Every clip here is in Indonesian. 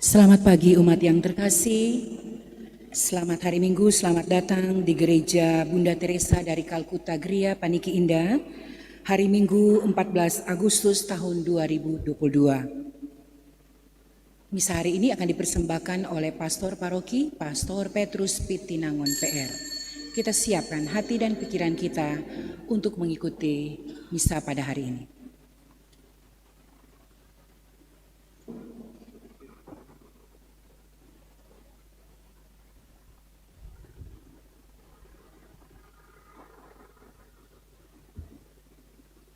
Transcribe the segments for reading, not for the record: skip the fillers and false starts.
Selamat pagi umat yang terkasih. Selamat hari Minggu, selamat datang di Gereja Bunda Teresa dari Kalkuta Gria Paniki Indah. Hari Minggu 14 Agustus tahun 2022. Misa hari ini akan dipersembahkan oleh Pastor Paroki, Pastor Petrus Pitinangon PR. Kita siapkan hati dan pikiran kita untuk mengikuti misa pada hari ini.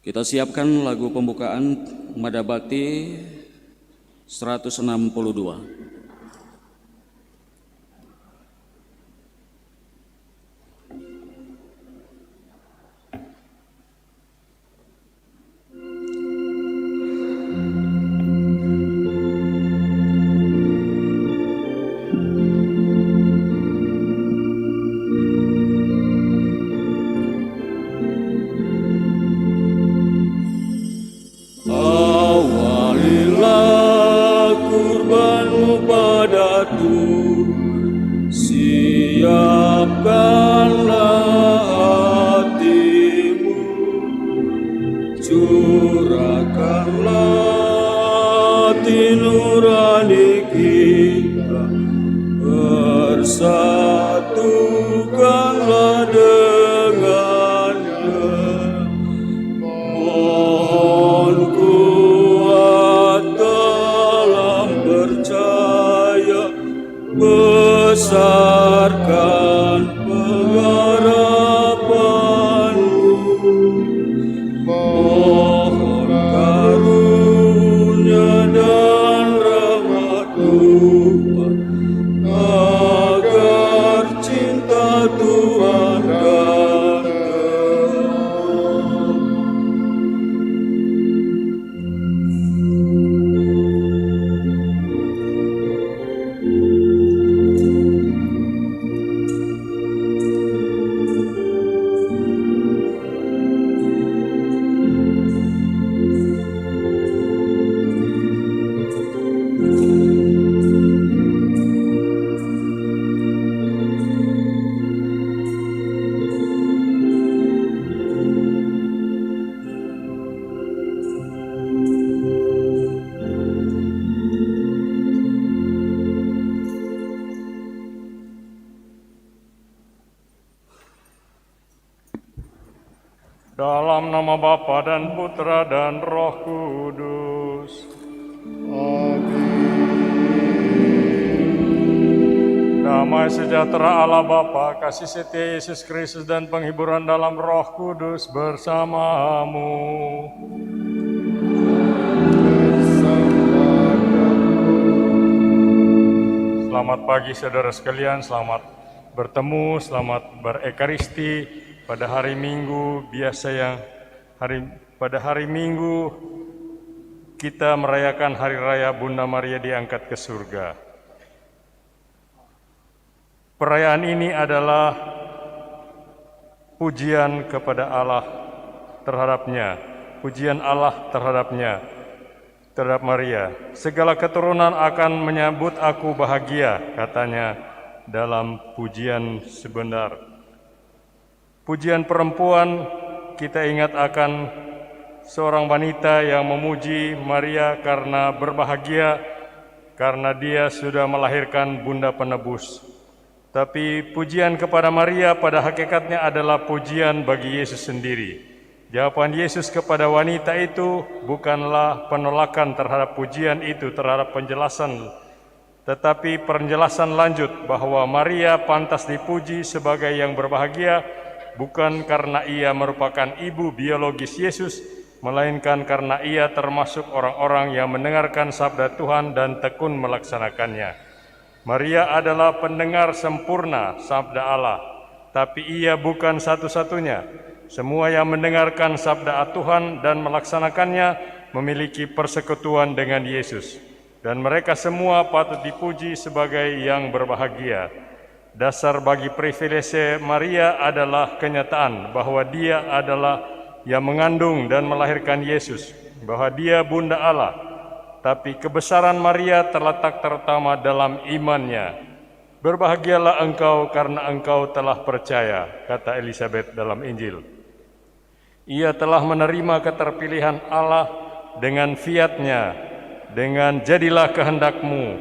Kita siapkan lagu pembukaan Madabakti 162. Dalam nama Bapa dan Putra dan Roh Kudus. Amin. Damai sejahtera Allah Bapa, kasih setia Yesus Kristus dan penghiburan dalam Roh Kudus bersamamu. Selamat pagi saudara sekalian, selamat bertemu, selamat berekaristi. Pada hari Minggu pada hari Minggu kita merayakan Hari Raya Bunda Maria diangkat ke surga. Perayaan ini adalah pujian kepada Allah terhadapnya, pujian Allah terhadap Maria. Segala keturunan akan menyambut aku bahagia, katanya dalam pujian sebentar. Pujian perempuan, kita ingat akan seorang wanita yang memuji Maria karena berbahagia, karena dia sudah melahirkan Bunda Penebus. Tapi pujian kepada Maria pada hakikatnya adalah pujian bagi Yesus sendiri. Jawaban Yesus kepada wanita itu bukanlah penolakan terhadap pujian itu, terhadap penjelasan, tetapi penjelasan lanjut bahwa Maria pantas dipuji sebagai yang berbahagia, bukan karena ia merupakan ibu biologis Yesus, melainkan karena ia termasuk orang-orang yang mendengarkan sabda Tuhan dan tekun melaksanakannya. Maria adalah pendengar sempurna sabda Allah, tapi ia bukan satu-satunya. Semua yang mendengarkan sabda Tuhan dan melaksanakannya memiliki persekutuan dengan Yesus, dan mereka semua patut dipuji sebagai yang berbahagia. Dasar bagi privilege Maria adalah kenyataan bahwa dia adalah yang mengandung dan melahirkan Yesus, bahwa dia Bunda Allah. tetapi kebesaran Maria terletak terutama dalam imannya. Berbahagialah engkau karena engkau telah percaya, kata Elizabeth dalam Injil. Ia telah menerima keterpilihan Allah dengan fiat-Nya, dengan jadilah kehendakmu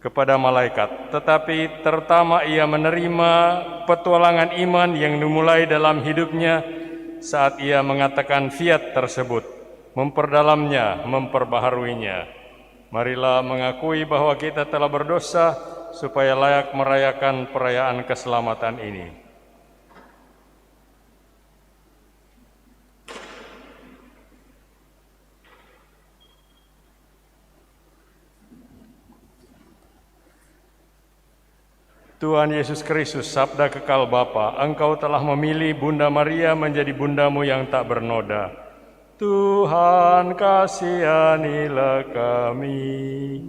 kepada malaikat. Tetapi terutama ia menerima petualangan iman yang dimulai dalam hidupnya saat ia mengatakan fiat tersebut, memperdalamnya, memperbaharuinya. Marilah mengakui bahwa kita telah berdosa supaya layak merayakan perayaan keselamatan ini. Tuhan Yesus Kristus, sabda kekal Bapa, Engkau telah memilih Bunda Maria menjadi bundamu yang tak bernoda. Tuhan kasihanilah kami.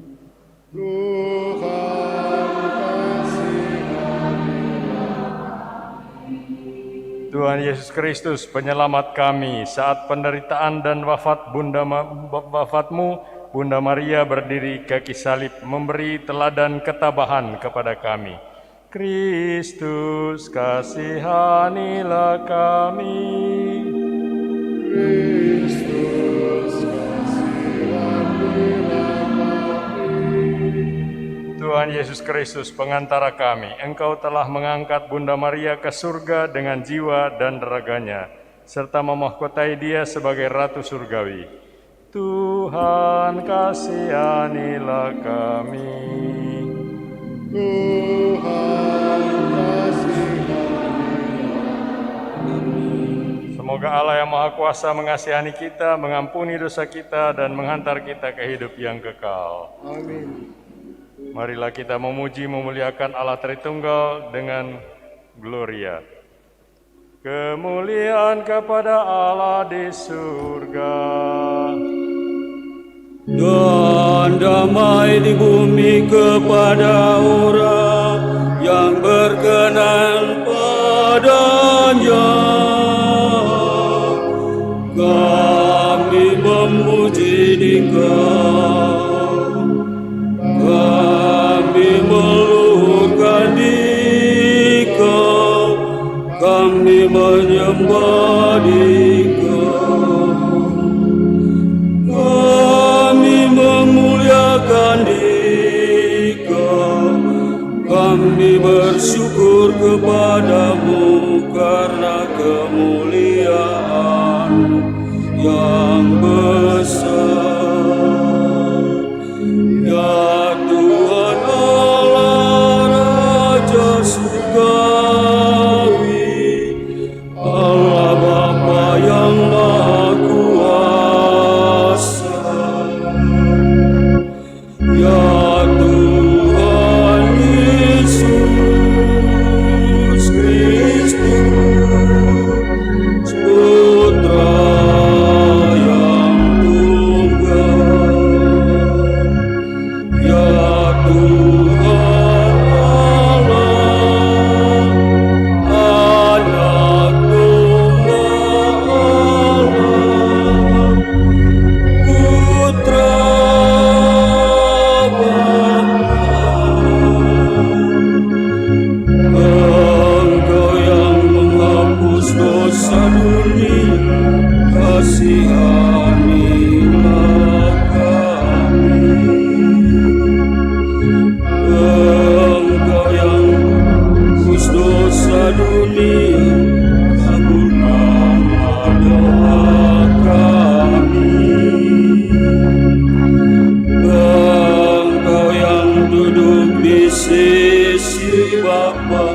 Tuhan Yesus Kristus, penyelamat kami, saat penderitaan dan wafatmu, Bunda Maria berdiri kaki salib, memberi teladan ketabahan kepada kami. Kristus, kasihanilah kami. Kristus, kasihanilah kami. Tuhan Yesus Kristus, pengantara kami, Engkau telah mengangkat Bunda Maria ke surga dengan jiwa dan raganya, serta memahkotai dia sebagai Ratu Surgawi. Tuhan, kasihanilah kami. Tuhan, semoga Allah yang Maha Kuasa mengasihani kita, mengampuni dosa kita, dan menghantar kita ke hidup yang kekal. Amin. Marilah kita memuji, memuliakan Allah Tritunggal dengan Gloria. Kemuliaan kepada Allah di surga, dan damai di bumi kepada orang yang berkenan padanya. Kami memuji Dikau, kami meluhurkan Dikau, kami menyembah Dikau, kami memuliakan Dikau, kami bersyukur kepadamu karena kemuliaan yang besar. Ya Tuhan Allah Raja Surgawi, Allah Bapa yang Maha Kuasa. Ya Tuhan Yesus Kristus, Putra yang tunggal. Ya Tuhan Allah, Anak Tunggal Allah, Putra Engkau yang menghapus dosa dunia, kasihanilah kami. Engkau yang menghapus dosa dunia, kabulkanlah doa kami. Engkau yang duduk di sisi Bapa,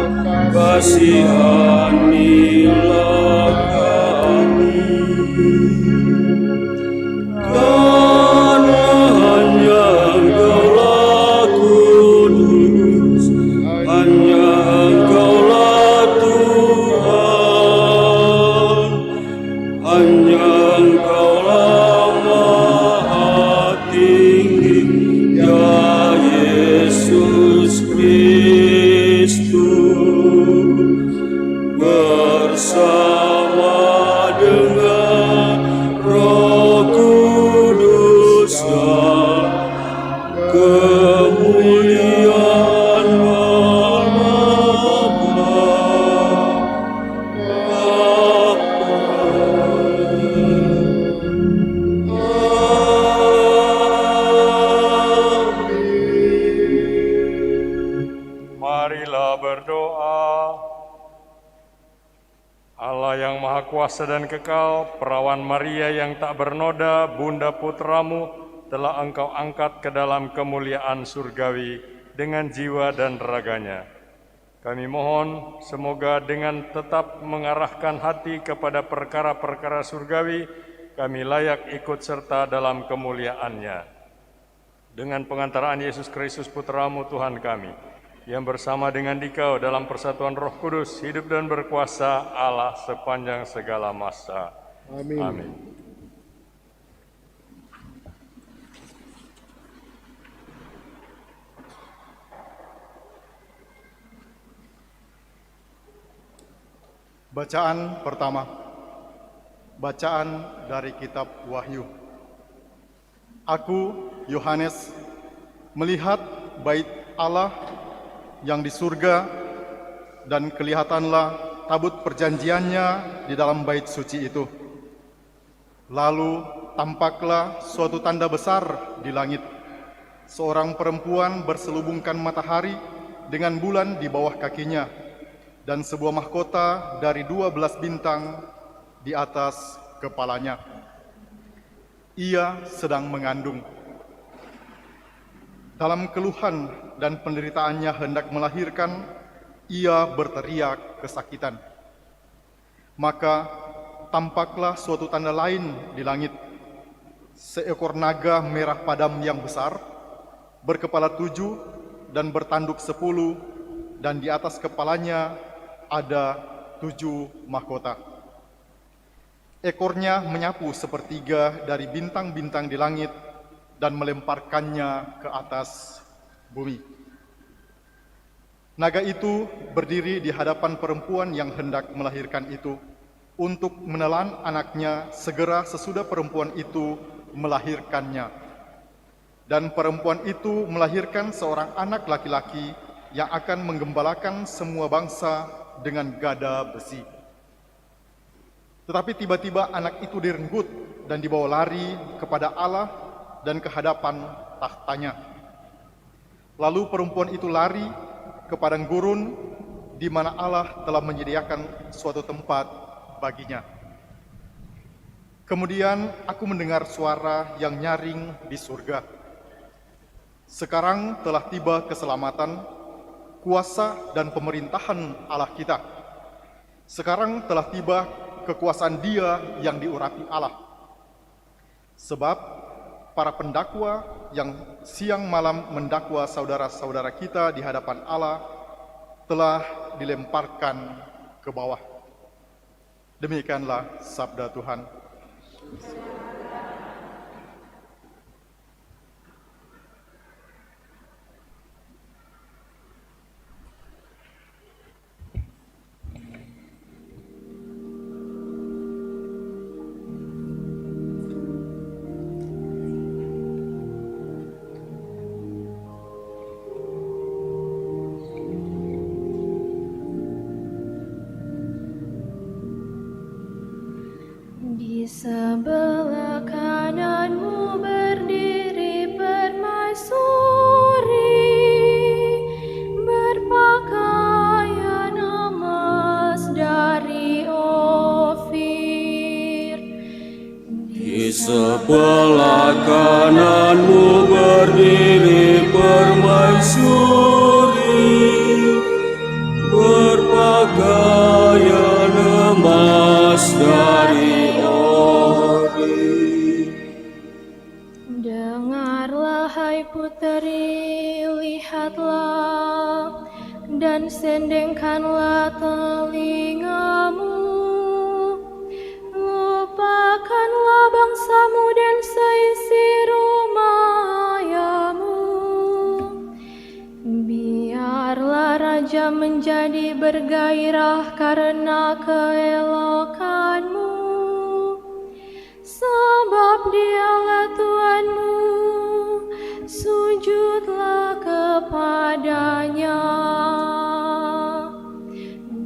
kasihanilah kami. Karena hanya Engkaulah kudus, hanya Engkaulah Tuhan, hanya Engkaulah Maha Tinggi, ya Yesus Kristus. Allah kuasa dan kekal, perawan Maria yang tak bernoda, bunda putramu, telah engkau angkat ke dalam kemuliaan surgawi dengan jiwa dan raganya. Kami mohon semoga dengan tetap mengarahkan hati kepada perkara-perkara surgawi, kami layak ikut serta dalam kemuliaannya. Dengan pengantaraan Yesus Kristus Putramu Tuhan kami, yang bersama dengan Dikau dalam persatuan Roh Kudus, hidup dan berkuasa Allah sepanjang segala masa. Amin. Amin. Bacaan pertama. Bacaan dari kitab Wahyu. Aku, Yohanes, melihat bait Allah yang di surga, dan kelihatanlah tabut perjanjiannya di dalam bait suci itu. Lalu tampaklah suatu tanda besar di langit. Seorang perempuan berselubungkan matahari dengan bulan di bawah kakinya, dan sebuah mahkota dari 12 bintang di atas kepalanya. Ia sedang mengandung. Dalam keluhan dan penderitaannya hendak melahirkan, ia berteriak kesakitan. Maka tampaklah suatu tanda lain di langit. Seekor naga merah padam yang besar, berkepala 7 dan bertanduk 10, dan di atas kepalanya ada 7 mahkota. Ekornya menyapu sepertiga dari bintang-bintang di langit dan melemparkannya ke atas bumi. Naga itu berdiri di hadapan perempuan yang hendak melahirkan itu untuk menelan anaknya segera sesudah perempuan itu melahirkannya. Dan perempuan itu melahirkan seorang anak laki-laki yang akan menggembalakan semua bangsa dengan gada besi. Tetapi tiba-tiba anak itu direnggut dan dibawa lari kepada Allah dan ke hadapan tahtanya. Lalu perempuan itu lari ke padang gurun di mana Allah telah menyediakan suatu tempat baginya. Kemudian aku mendengar suara yang nyaring di surga. Sekarang telah tiba keselamatan, kuasa dan pemerintahan Allah kita. Sekarang telah tiba kekuasaan Dia yang diurapi Allah. Sebab para pendakwa yang siang malam mendakwa saudara-saudara kita di hadapan Allah telah dilemparkan ke bawah. Demikianlah sabda Tuhan. Di sebelah kananmu berdiri permaisuri, berpakaian emas dari Ofir. Di sebelah kananmu berdiri permaisuri, berpakaian emas dari Dengarlah hai puteri, lihatlah dan sendengkanlah telingamu. Lupakanlah bangsamu dan seisi rumayamu. Biarlah raja menjadi bergairah karena keelokanmu. Sebab Dialah Tuhanmu, sujudlah kepadanya.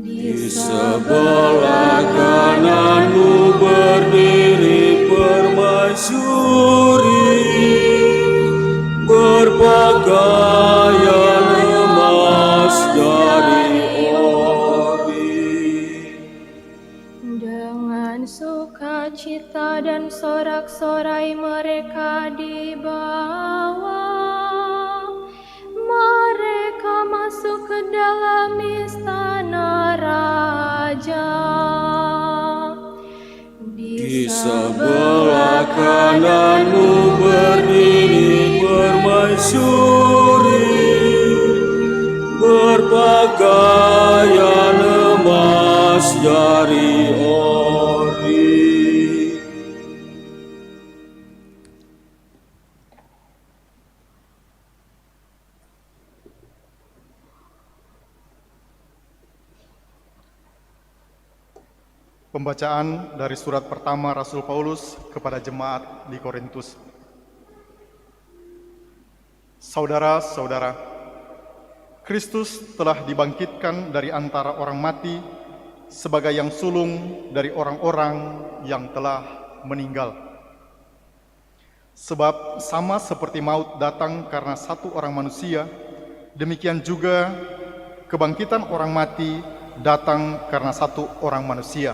Di sebelah kananmu berdiri permaisuri, berpakaian emas dari ori. Dengan mereka di bawah. Mereka masuk ke dalam istana raja. Di sebelah kananmu berdiri permaisuri, berpakaian emas dari ori. Pembacaan dari surat pertama Rasul Paulus kepada jemaat di Korintus. Saudara-saudara, Kristus telah dibangkitkan dari antara orang mati sebagai yang sulung dari orang-orang yang telah meninggal. Sebab sama seperti maut datang karena satu orang manusia, demikian juga kebangkitan orang mati datang karena satu orang manusia.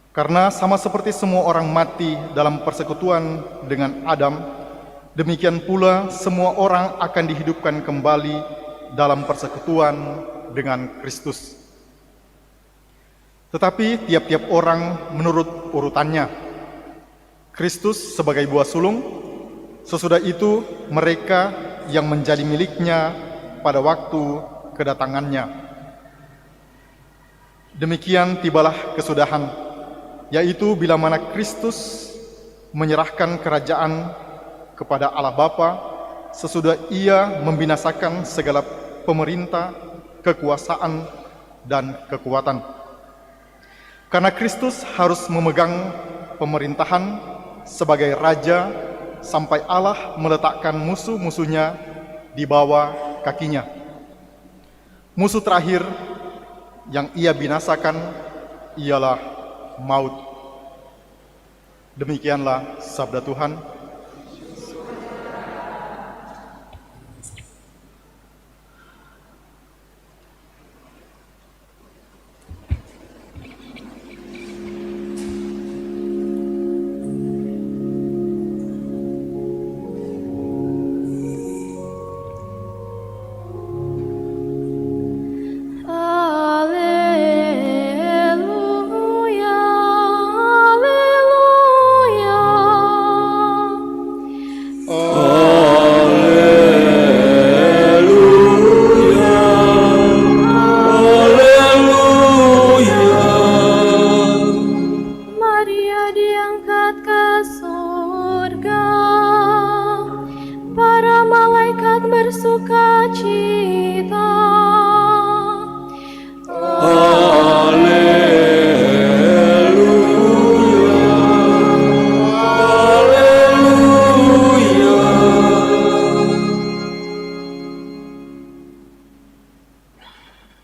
Karena sama seperti semua orang mati dalam persekutuan dengan Adam, demikian pula semua orang akan dihidupkan kembali dalam persekutuan dengan Kristus. Tetapi tiap-tiap orang menurut urutannya. Kristus sebagai buah sulung, sesudah itu mereka yang menjadi miliknya pada waktu kedatangannya. Demikian tibalah kesudahan, yaitu bila mana Kristus menyerahkan kerajaan kepada Allah Bapa, sesudah ia membinasakan segala pemerintah, kekuasaan, dan kekuatan. Karena Kristus harus memegang pemerintahan sebagai Raja sampai Allah meletakkan musuh-musuhnya di bawah kakinya. Musuh terakhir yang ia binasakan ialah maut. Demikianlah sabda Tuhan.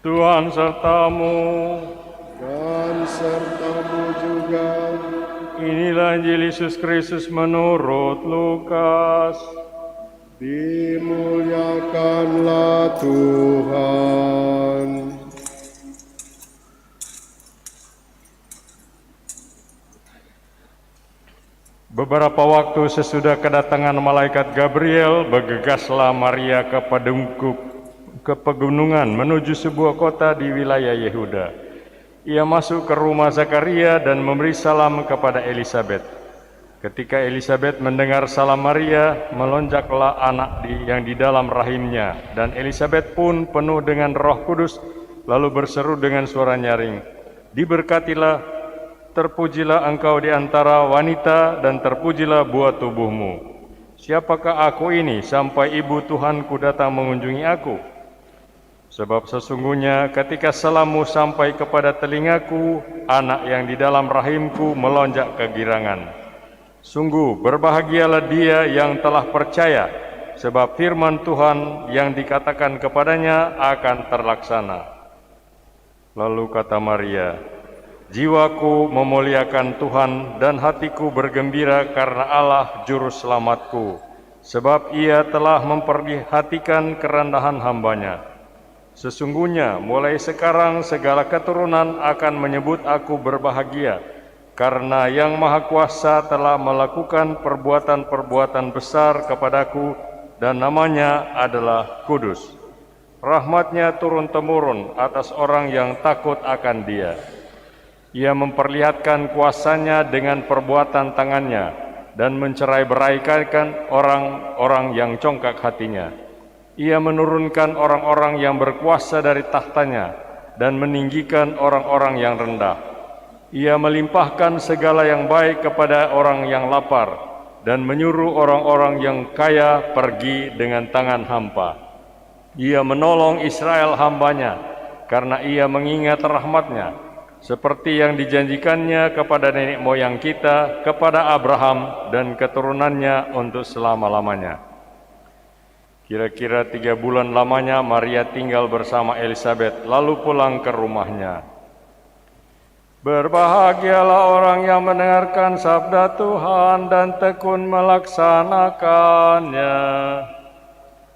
Tuhan sertamu, Dan sertamu juga. inilah Injil Yesus Kristus menurut Lukas. Dimuliakanlah Tuhan. Beberapa waktu sesudah kedatangan malaikat Gabriel, bergegaslah Maria ke pegunungan menuju sebuah kota di wilayah Yehuda. Ia masuk ke rumah Zakaria dan memberi salam kepada Elisabet. Ketika Elisabet mendengar salam Maria, melonjaklah anak yang di dalam rahimnya, dan Elisabet pun penuh dengan Roh Kudus, lalu berseru dengan suara nyaring, "Diberkatilah, terpujilah engkau di antara wanita, dan terpujilah buah tubuhmu. Siapakah aku ini sampai ibu Tuhanku datang mengunjungi aku? Sebab sesungguhnya ketika salammu sampai kepada telingaku, anak yang di dalam rahimku melonjak kegirangan. Sungguh berbahagialah dia yang telah percaya, sebab firman Tuhan yang dikatakan kepadanya akan terlaksana." Lalu kata Maria, "Jiwaku memuliakan Tuhan dan hatiku bergembira karena Allah juru selamatku, sebab ia telah memperhatikan kerendahan hambanya. Sesungguhnya mulai sekarang segala keturunan akan menyebut aku berbahagia, karena Yang Maha Kuasa telah melakukan perbuatan-perbuatan besar kepadaku, dan namanya adalah kudus. Rahmat-Nya turun-temurun atas orang yang takut akan Dia. Ia memperlihatkan kuasa-Nya dengan perbuatan tangan-Nya, dan mencerai-beraikan orang-orang yang congkak hatinya. Ia menurunkan orang-orang yang berkuasa dari tahtanya, dan meninggikan orang-orang yang rendah. Ia melimpahkan segala yang baik kepada orang yang lapar, dan menyuruh orang-orang yang kaya pergi dengan tangan hampa. Ia menolong Israel hamba-Nya, karena Ia mengingat rahmat-Nya, seperti yang dijanjikannya kepada nenek moyang kita, kepada Abraham dan keturunannya untuk selama-lamanya. Kira-kira 3 bulan lamanya Maria tinggal bersama Elisabet, lalu pulang ke rumahnya. Berbahagialah orang yang mendengarkan sabda Tuhan dan tekun melaksanakannya.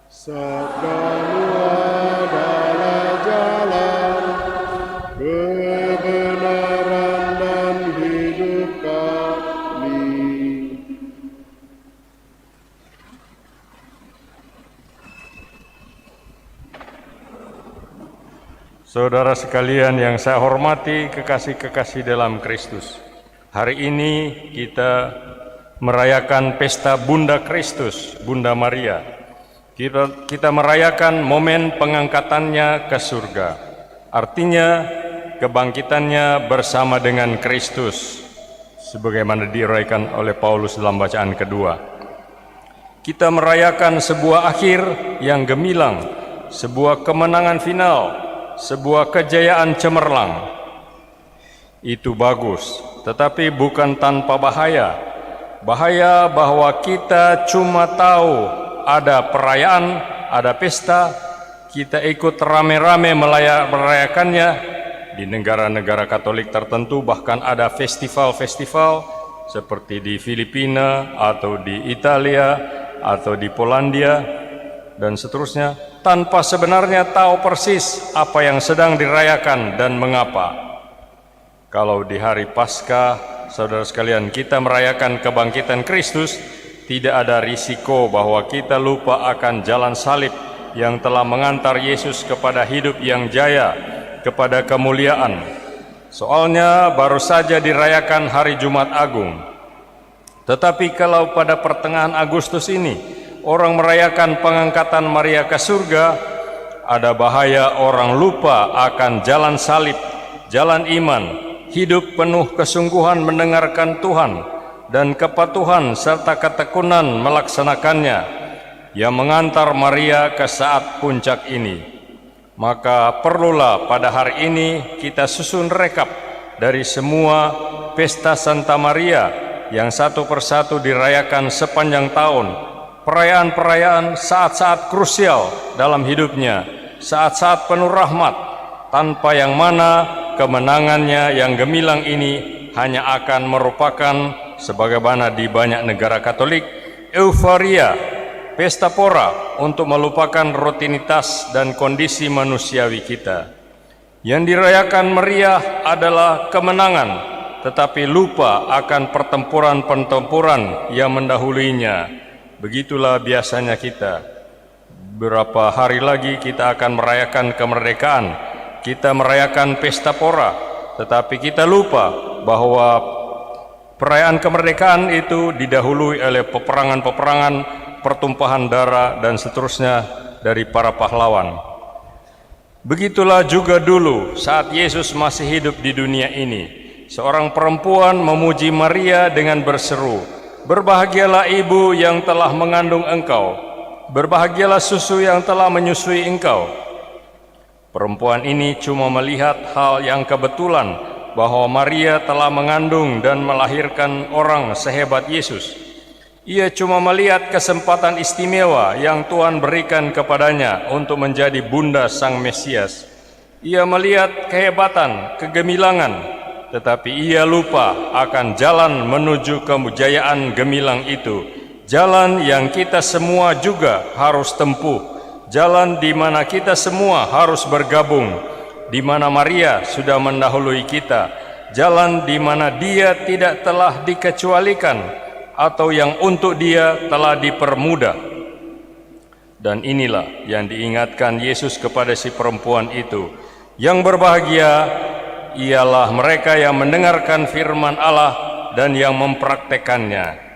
Sabda-Mu adalah jalan kebenaran dan hidup kami. Saudara sekalian yang saya hormati, kekasih-kekasih dalam Kristus. Hari ini kita merayakan pesta Bunda Kristus, Bunda Maria. Kita merayakan momen pengangkatannya ke surga. Artinya kebangkitannya bersama dengan Kristus, sebagaimana diuraikan oleh Paulus dalam bacaan kedua. Kita merayakan sebuah akhir yang gemilang, sebuah kemenangan final, sebuah kejayaan cemerlang. Itu bagus, tetapi bukan tanpa bahaya. Bahaya bahwa kita cuma tahu ada perayaan, ada pesta, kita ikut rame-rame merayakannya. Di negara-negara Katolik tertentu bahkan ada festival-festival seperti di Filipina atau di Italia atau di Polandia dan seterusnya, tanpa sebenarnya tahu persis apa yang sedang dirayakan dan mengapa. Kalau di hari Paskah, saudara sekalian, kita merayakan kebangkitan Kristus, tidak ada risiko bahwa kita lupa akan jalan salib yang telah mengantar Yesus kepada hidup yang jaya, kepada kemuliaan. Soalnya baru saja dirayakan hari Jumat Agung. Tetapi kalau pada pertengahan Agustus ini orang merayakan pengangkatan Maria ke surga, ada bahaya orang lupa akan jalan salib, jalan iman, hidup penuh kesungguhan mendengarkan Tuhan, dan kepatuhan serta ketekunan melaksanakannya, yang mengantar Maria ke saat puncak ini. Maka perlulah pada hari ini kita susun rekap dari semua pesta Santa Maria yang satu persatu dirayakan sepanjang tahun. Perayaan-perayaan saat-saat krusial dalam hidupnya, saat-saat penuh rahmat, tanpa yang mana kemenangannya yang gemilang ini hanya akan merupakan, sebagaimana di banyak negara Katolik, euforia, pesta pora untuk melupakan rutinitas dan kondisi manusiawi kita. Yang dirayakan meriah adalah kemenangan, tetapi lupa akan pertempuran-pertempuran yang mendahuluinya. Begitulah biasanya kita. Beberapa hari lagi kita akan merayakan kemerdekaan. Kita merayakan pesta pora, tetapi kita lupa bahwa perayaan kemerdekaan itu didahului oleh peperangan-peperangan, pertumpahan darah, dan seterusnya dari para pahlawan. Begitulah juga dulu saat Yesus masih hidup di dunia ini. Seorang perempuan memuji Maria dengan berseru, "Berbahagialah ibu yang telah mengandung engkau, berbahagialah susu yang telah menyusui engkau." Perempuan ini cuma melihat hal yang kebetulan bahwa Maria telah mengandung dan melahirkan orang sehebat Yesus. Ia cuma melihat kesempatan istimewa yang Tuhan berikan kepadanya untuk menjadi bunda Sang Mesias. Ia melihat kehebatan, kegemilangan, tetapi ia lupa akan jalan menuju kejayaan gemilang itu, jalan yang kita semua juga harus tempuh, jalan di mana kita semua harus bergabung, di mana Maria sudah mendahului kita, jalan di mana Dia tidak telah dikecualikan atau yang untuk Dia telah dipermudah. Dan inilah yang diingatkan Yesus kepada si perempuan itu. Yang berbahagia ialah mereka yang mendengarkan firman Allah dan yang mempraktekannya.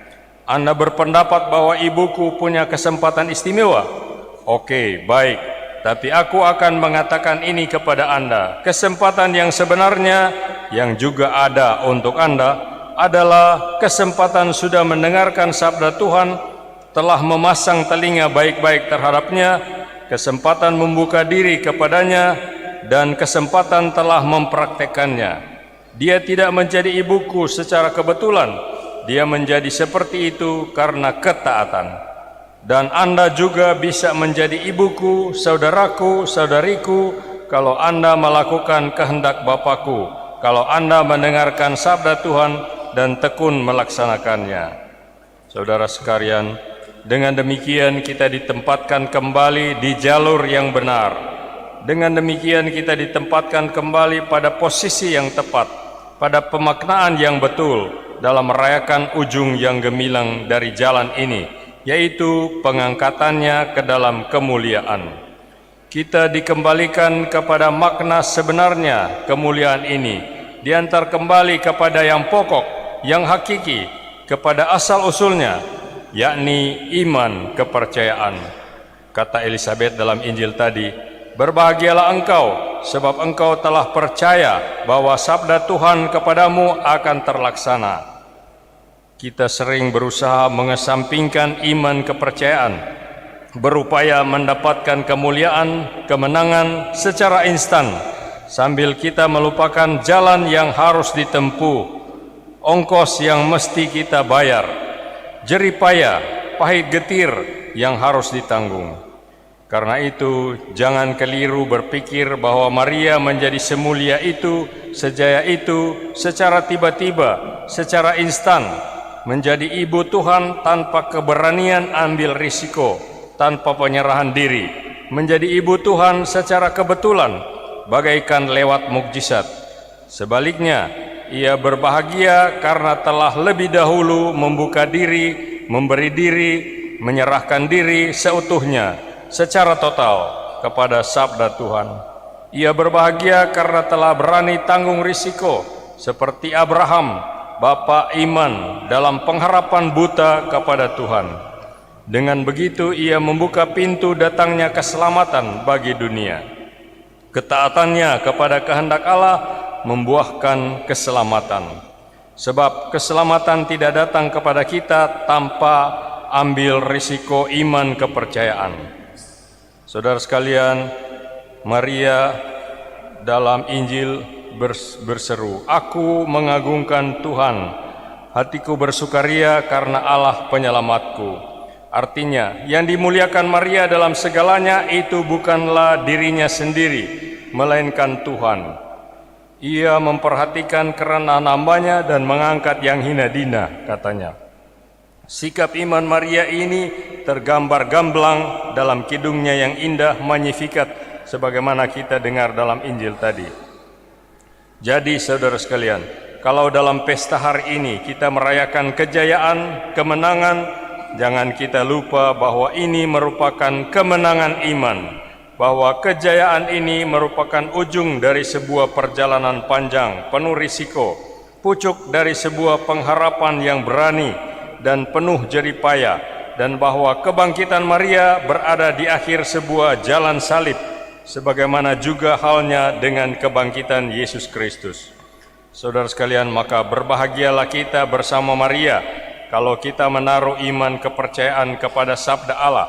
Anda berpendapat bahwa ibuku punya kesempatan istimewa? Oke, baik. Tapi aku akan mengatakan ini kepada Anda. Kesempatan yang sebenarnya yang juga ada untuk Anda adalah kesempatan sudah mendengarkan sabda Tuhan, telah memasang telinga baik-baik terhadapnya, kesempatan membuka diri kepadanya, dan kesempatan telah mempraktekannya. Dia tidak menjadi ibuku secara kebetulan, dia menjadi seperti itu karena ketaatan. Dan Anda juga bisa menjadi ibuku, saudaraku, saudariku, kalau Anda melakukan kehendak Bapakku, kalau Anda mendengarkan sabda Tuhan dan tekun melaksanakannya. Saudara sekalian, dengan demikian kita ditempatkan kembali di jalur yang benar. Dengan demikian kita ditempatkan kembali pada posisi yang tepat, pada pemaknaan yang betul dalam merayakan ujung yang gemilang dari jalan ini, yaitu pengangkatannya ke dalam kemuliaan. Kita dikembalikan kepada makna sebenarnya kemuliaan ini, diantar kembali kepada yang pokok, yang hakiki, kepada asal-usulnya, yakni iman kepercayaan. Kata Elizabeth dalam Injil tadi, berbahagialah engkau, sebab engkau telah percaya bahwa sabda Tuhan kepadamu akan terlaksana. Kita sering berusaha mengesampingkan iman kepercayaan, berupaya mendapatkan kemuliaan, kemenangan secara instan, sambil kita melupakan jalan yang harus ditempuh, ongkos yang mesti kita bayar, jerih payah, pahit getir yang harus ditanggung. Karena itu, jangan keliru berpikir bahwa Maria menjadi semulia itu, sejaya itu, secara tiba-tiba, secara instan, menjadi ibu Tuhan tanpa keberanian ambil risiko, tanpa penyerahan diri, menjadi ibu Tuhan secara kebetulan, bagaikan lewat mukjizat. Sebaliknya, ia berbahagia karena telah lebih dahulu membuka diri, memberi diri, menyerahkan diri seutuhnya, secara total kepada sabda Tuhan. Ia berbahagia karena telah berani tanggung risiko, seperti Abraham, bapa iman dalam pengharapan buta kepada Tuhan. Dengan begitu ia membuka pintu datangnya keselamatan bagi dunia. Ketaatannya kepada kehendak Allah membuahkan keselamatan. Sebab keselamatan tidak datang kepada kita tanpa ambil risiko iman kepercayaan. Saudara sekalian, Maria dalam Injil berseru, "Aku mengagungkan Tuhan, hatiku bersukaria karena Allah penyelamatku." Artinya, yang dimuliakan Maria dalam segalanya itu bukanlah dirinya sendiri, melainkan Tuhan. Ia memperhatikan kerendahan hambanya dan mengangkat yang hina dina, katanya. Sikap iman Maria ini tergambar gamblang dalam kidungnya yang indah, magnificat, sebagaimana kita dengar dalam Injil tadi. Jadi saudara sekalian, kalau dalam pesta hari ini kita merayakan kejayaan, kemenangan, jangan kita lupa bahwa ini merupakan kemenangan iman, bahwa kejayaan ini merupakan ujung dari sebuah perjalanan panjang, penuh risiko, pucuk dari sebuah pengharapan yang berani dan penuh jerih payah, dan bahwa kebangkitan Maria berada di akhir sebuah jalan salib, sebagaimana juga halnya dengan kebangkitan Yesus Kristus. Saudara sekalian, maka berbahagialah kita bersama Maria kalau kita menaruh iman kepercayaan kepada sabda Allah,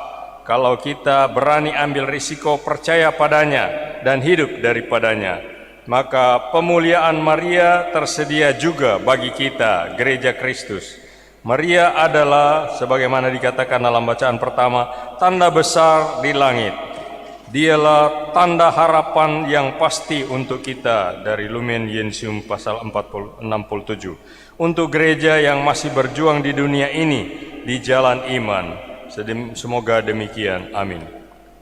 kalau kita berani ambil risiko percaya padanya dan hidup daripadanya. Maka pemuliaan Maria tersedia juga bagi kita, Gereja Kristus. Maria adalah, sebagaimana dikatakan dalam bacaan pertama, tanda besar di langit. Dialah tanda harapan yang pasti untuk kita dari Lumen Gentium pasal 67. Untuk gereja yang masih berjuang di dunia ini di jalan iman. Semoga demikian. Amin.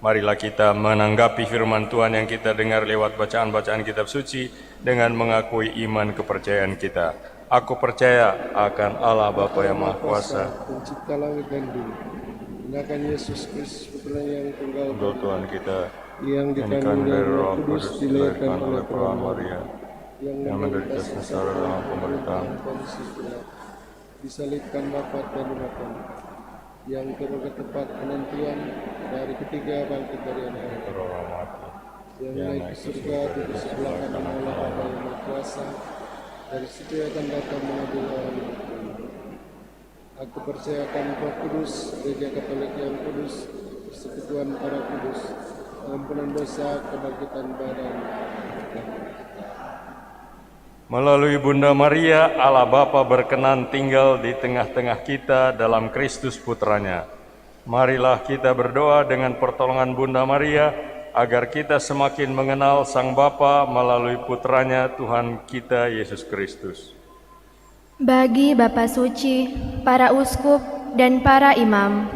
Marilah kita menanggapi firman Tuhan yang kita dengar lewat bacaan-bacaan kitab suci dengan mengakui iman kepercayaan kita. Aku percaya akan Allah Bapa yang Maha Kuasa, Pencipta langit dan bumi, dan akan Yesus Kristus Putra yang tunggal Tuhan Tuhan kita, yang yang dikandung dari dari Roh Roh Kudus, dilahirkan oleh perawan perawan Maria, yang menderita sengsara dalam pemerintahan, Pontius Pilatus, disalibkan, wafat dan dimakamkan, yang turun ke tempat penentuan, dari ketiga bangkit dari antara terorang mati. yang naik ke surga, duduk sebelah kanan Allah Bapa yang Maha Kuasa, dari situ akan datang mengadili orang hidup dan mati. Aku percayakan Roh Kudus, Gereja Katolik yang kudus, persekutuan para kudus, pengampunan dosa, kebangkitan badan. Melalui Bunda Maria, Allah Bapa berkenan tinggal di tengah-tengah kita dalam Kristus Putranya. Marilah kita berdoa dengan pertolongan Bunda Maria, agar kita semakin mengenal Sang Bapa melalui Putranya Tuhan kita Yesus Kristus. Bagi Bapa Suci, para uskup, dan para imam,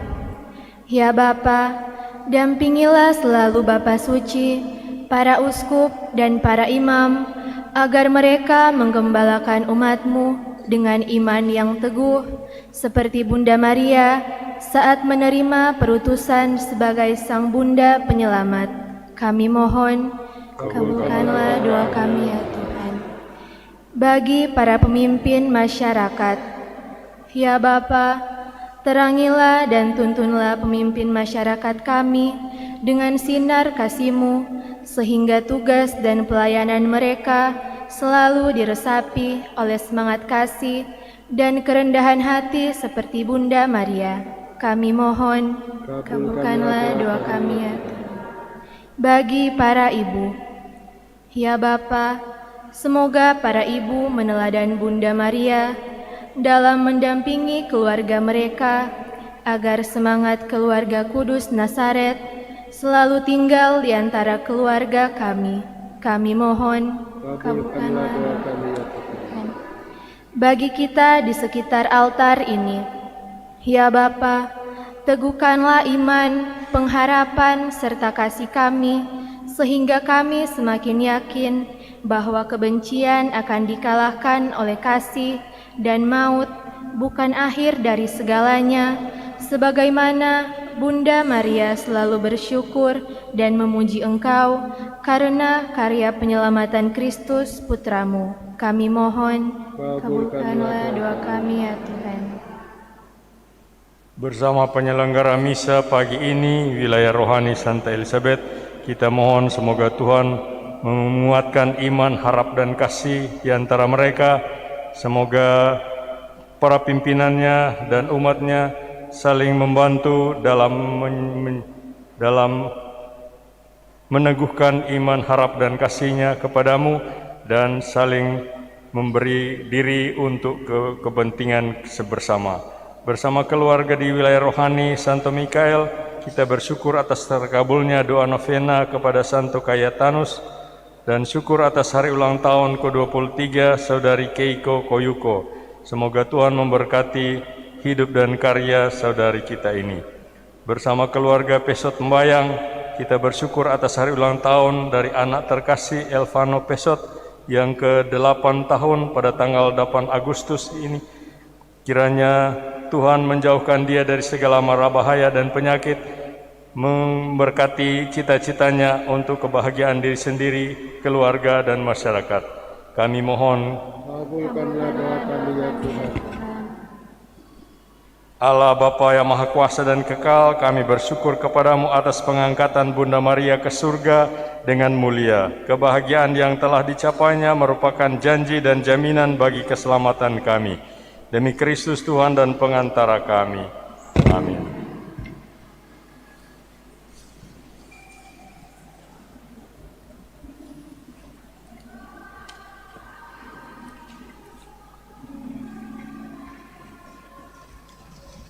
ya Bapa, dampingilah selalu Bapa Suci, para uskup, dan para imam, agar mereka menggembalakan umat-Mu dengan iman yang teguh, seperti Bunda Maria saat menerima perutusan sebagai Sang Bunda Penyelamat. Kami mohon, kabulkanlah doa kami ya Tuhan. Bagi para pemimpin masyarakat, ya Bapa, terangilah dan tuntunlah pemimpin masyarakat kami dengan sinar kasih-Mu, sehingga tugas dan pelayanan mereka selalu diresapi oleh semangat kasih dan kerendahan hati seperti Bunda Maria. Kami mohon, kabulkanlah doa kami ya Tuhan. Bagi para ibu, ya Bapa, semoga para ibu meneladan Bunda Maria dalam mendampingi keluarga mereka, agar semangat keluarga kudus Nazaret selalu tinggal di antara keluarga kami. Kami mohon, kabulkanlah doa kami ya Tuhan. Bagi kita di sekitar altar ini, ya Bapa, teguhkanlah iman, pengharapan, serta kasih kami, sehingga kami semakin yakin bahwa kebencian akan dikalahkan oleh kasih, dan maut bukan akhir dari segalanya, sebagaimana Bunda Maria selalu bersyukur dan memuji Engkau karena karya penyelamatan Kristus Putramu. Kami mohon, kabulkanlah doa kami ya Tuhan. Bersama penyelenggara misa pagi ini, wilayah rohani Santa Elizabeth, kita mohon semoga Tuhan menguatkan iman, harap, dan kasih di antara mereka. Semoga para pimpinannya dan umatnya saling membantu dalam meneguhkan iman, harap, dan kasihnya kepadamu, dan saling memberi diri untuk kepentingan bersama. Bersama keluarga di wilayah rohani Santo Mikael, kita bersyukur atas terkabulnya doa novena kepada Santo Kayatanus, dan syukur atas hari ulang tahun ke-23 Saudari Keiko Koyuko. Semoga Tuhan memberkati hidup dan karya saudari kita ini. Bersama keluarga Pesot Mbayang, kita bersyukur atas hari ulang tahun dari anak terkasih Elvano Pesot yang ke-8 tahun pada tanggal 8 Agustus ini. Kiranya Tuhan menjauhkan dia dari segala mara bahaya dan penyakit, memberkati cita-citanya untuk kebahagiaan diri sendiri, keluarga, dan masyarakat. Kami mohon, Kabulkanlah doa kami ya Tuhan. Allah Bapa yang Maha Kuasa dan Kekal, kami bersyukur kepadamu atas pengangkatan Bunda Maria ke surga dengan mulia. Kebahagiaan yang telah dicapainya merupakan janji dan jaminan bagi keselamatan kami. Demi Kristus Tuhan dan pengantara kami. Amin.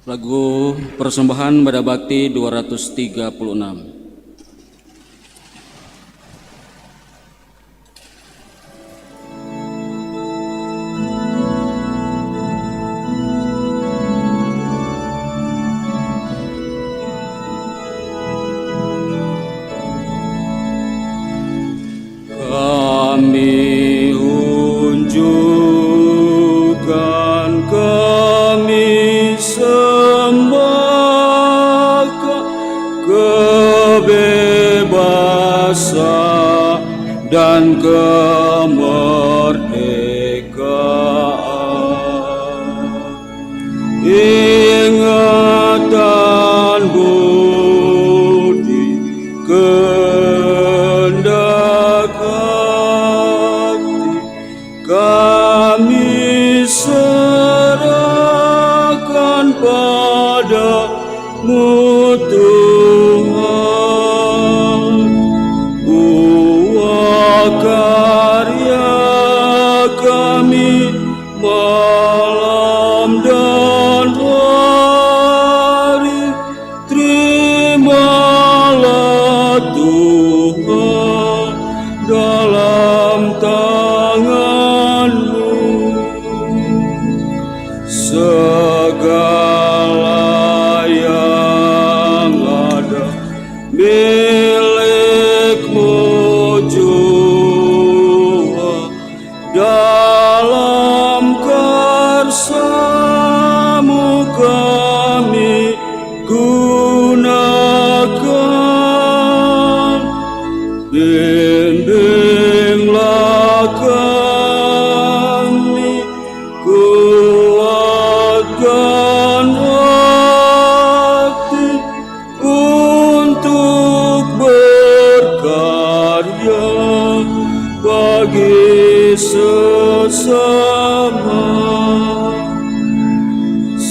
Lagu persembahan Bada Bakti 236. dan kemerdekaan. Ingatan budi kehendak hati kami serahkan padamu Tuhan. Buah karya kami malam dan hari, terimalah Tuhan dalam tangan-Mu. Segala yang ada milik-Mu jua, dalam karsa-Mu kami gunakan. Bimbinglah kami, kuatkan hati untuk berkarya bagi sesama.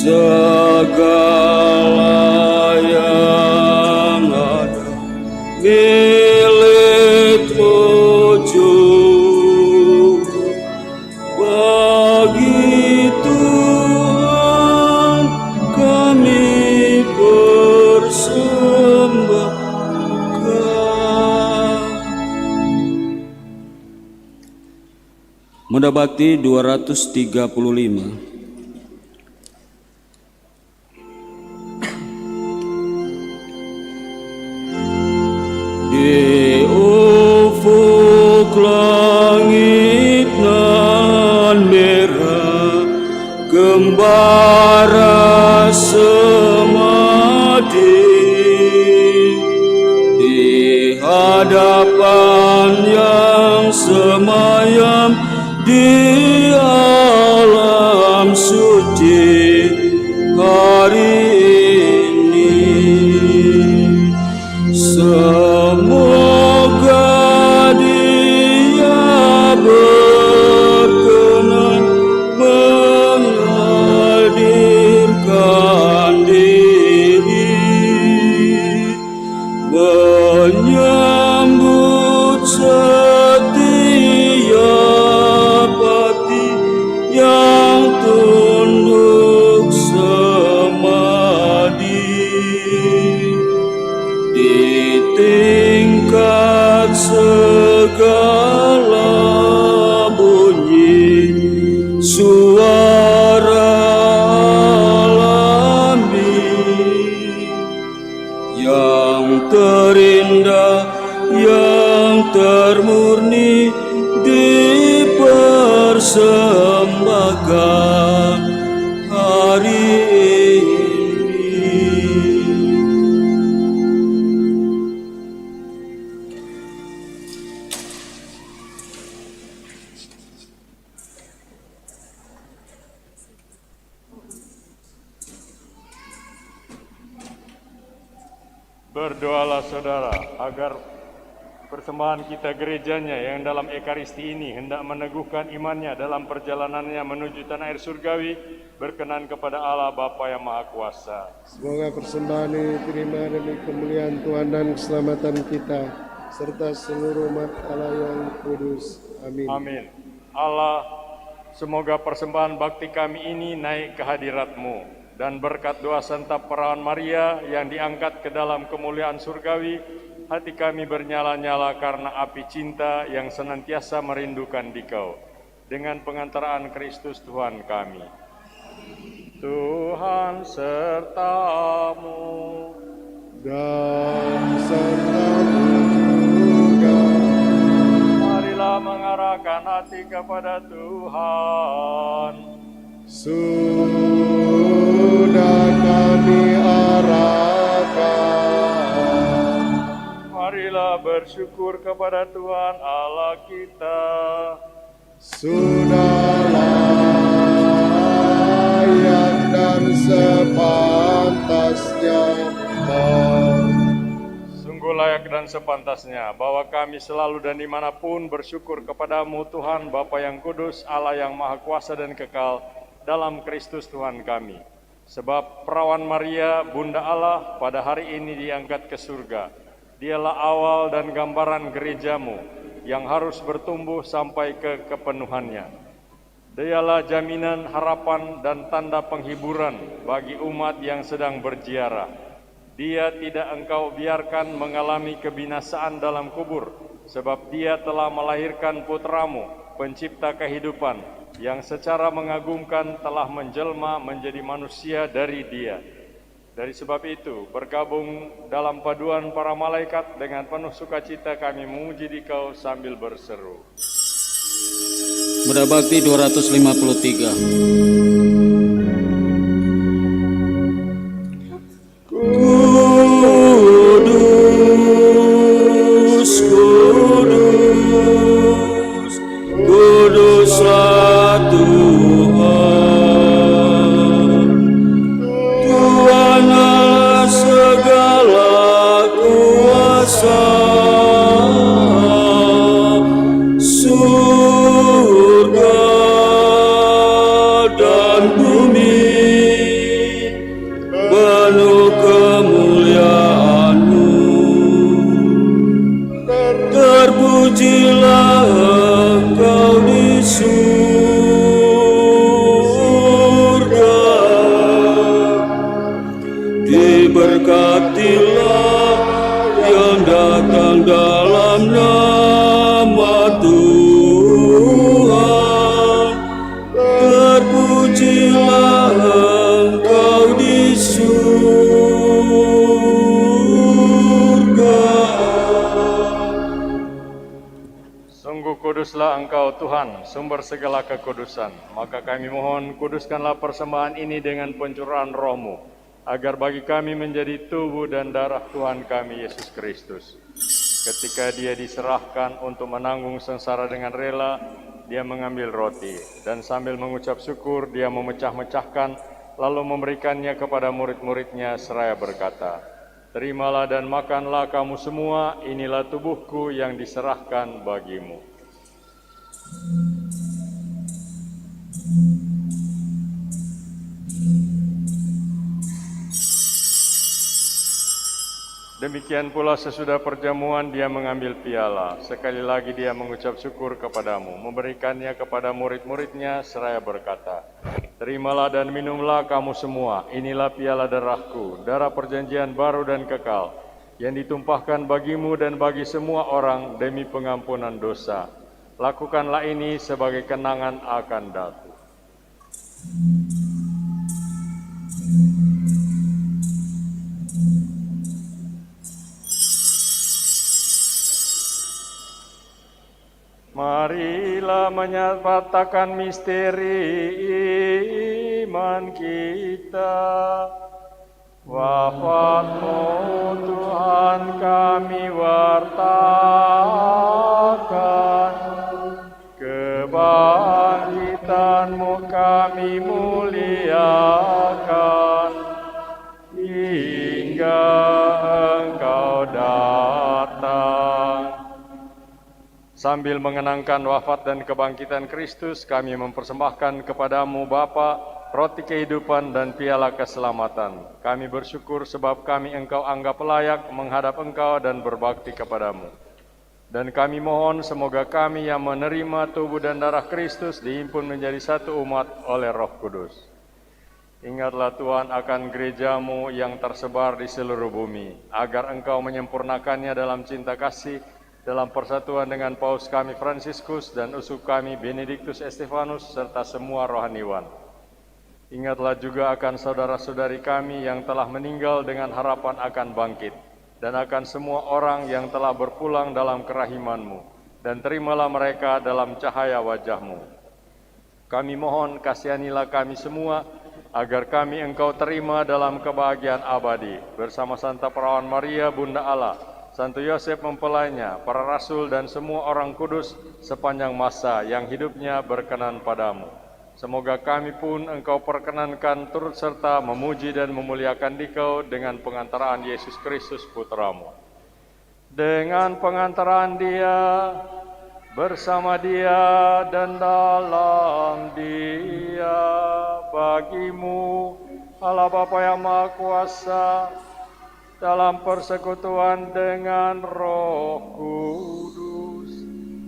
Segala yang ada milik-Mu juga, bagi Tuhan kami persembahkan. Muda Bakti 235. Di ufuk langit nan merah, gembara semadi, di hadapan yang semayam di alam suci hari ini. Semoga Dia berkenan menghadirkan diri, menyambut setiap hati yang tunduk semadi. Di tingkat segala bunyi suara alami, yang terindah, yang termurni dipersembahkan hari ini. Berdoalah saudara, agar persembahan kita gerejanya yang dalam Ekaristi ini hendak meneguhkan imannya dalam perjalanannya menuju tanah air surgawi, berkenan kepada Allah Bapa yang Maha Kuasa. Semoga persembahan ini terima demi kemuliaan Tuhan dan keselamatan kita, serta seluruh umat Allah yang kudus. Amin. Amin. Allah, semoga persembahan bakti kami ini naik ke hadirat-Mu, dan berkat doa sentap perawan Maria yang diangkat ke dalam kemuliaan surgawi, hati kami bernyala-nyala karena api cinta yang senantiasa merindukan Dikau. Dengan pengantaraan Kristus Tuhan kami. Tuhan sertamu. Dan serta-Mu juga. Marilah mengarahkan hati kepada Tuhan. Sudah kami arahkan. Marilah bersyukur kepada Tuhan Allah kita. Sudah layak dan sepantasnya, Sungguh layak dan sepantasnya bahwa kami selalu dan dimanapun bersyukur kepadamu Tuhan Bapa yang kudus, Allah yang maha kuasa dan kekal dalam Kristus Tuhan kami. Sebab perawan Maria, Bunda Allah, pada hari ini diangkat ke surga. Dialah awal dan gambaran gerejamu yang harus bertumbuh sampai ke kepenuhannya. Dialah jaminan, harapan, dan tanda penghiburan bagi umat yang sedang berziarah. Dia tidak engkau biarkan mengalami kebinasaan dalam kubur, sebab dia telah melahirkan putramu, pencipta kehidupan, yang secara mengagumkan telah menjelma menjadi manusia dari dia. Dari sebab itu, bergabung dalam paduan para malaikat dengan penuh sukacita kami memuji Dikau sambil berseru. Bunda Bakti 253. Kudus, kuduslah Tuhan, Tuhan Allah segala kuasa, surga dan bumi penuh kemuliaan-Mu. Terpujilah Engkau di surga, diberkatilah yang datang dalam nama Tuhan. Terpujilah Engkau di surga. Sungguh kuduslah Engkau Tuhan, sumber segala kekudusan. Maka kami mohon, kuduskanlah persembahan ini dengan pencurahan roh-Mu, agar bagi kami menjadi tubuh dan darah Tuhan kami Yesus Kristus. Ketika dia diserahkan untuk menanggung sengsara dengan rela, dia mengambil roti, dan sambil mengucap syukur, dia memecah-mecahkan, lalu memberikannya kepada murid-muridnya seraya berkata, "Terimalah dan makanlah kamu semua, inilah tubuhku yang diserahkan bagimu." Demikian pula sesudah perjamuan dia mengambil piala. Sekali lagi dia mengucap syukur kepadamu, memberikannya kepada murid-muridnya seraya berkata, "Terimalah dan minumlah kamu semua, inilah piala darahku, darah perjanjian baru dan kekal, yang ditumpahkan bagimu dan bagi semua orang demi pengampunan dosa. Lakukanlah ini sebagai kenangan akan aku." Marilah menyatakan misteri iman kita. Wafat-Mu Tuhan kami wartakan, kebangkitan-Mu kami muliakan, hingga Engkau datang. Sambil mengenangkan wafat dan kebangkitan Kristus, kami mempersembahkan kepadamu Bapa, roti kehidupan dan piala keselamatan. Kami bersyukur sebab kami Engkau anggap layak menghadap Engkau dan berbakti kepadamu. Dan kami mohon semoga kami yang menerima tubuh dan darah Kristus dihimpun menjadi satu umat oleh Roh Kudus. Ingatlah Tuhan akan gerejamu yang tersebar di seluruh bumi, agar Engkau menyempurnakannya dalam cinta kasih, dalam persatuan dengan Paus kami Fransiskus dan uskup kami Benediktus Estefanus serta semua rohaniwan. Ingatlah juga akan saudara-saudari kami yang telah meninggal dengan harapan akan bangkit, dan akan semua orang yang telah berpulang dalam kerahiman-Mu, dan terimalah mereka dalam cahaya wajah-Mu. Kami mohon kasihanilah kami semua, agar kami Engkau terima dalam kebahagiaan abadi, bersama Santa Perawan Maria, Bunda Allah, Santo Yosef mempelainya, para rasul dan semua orang kudus sepanjang masa yang hidupnya berkenan padamu. Semoga kami pun Engkau perkenankan turut serta memuji dan memuliakan Dikau dengan pengantaraan Yesus Kristus Putramu. Dengan pengantaraan Dia, bersama Dia dan dalam Dia, bagimu Allah Bapa yang Maha Kuasa, dalam persekutuan dengan Roh Kudus,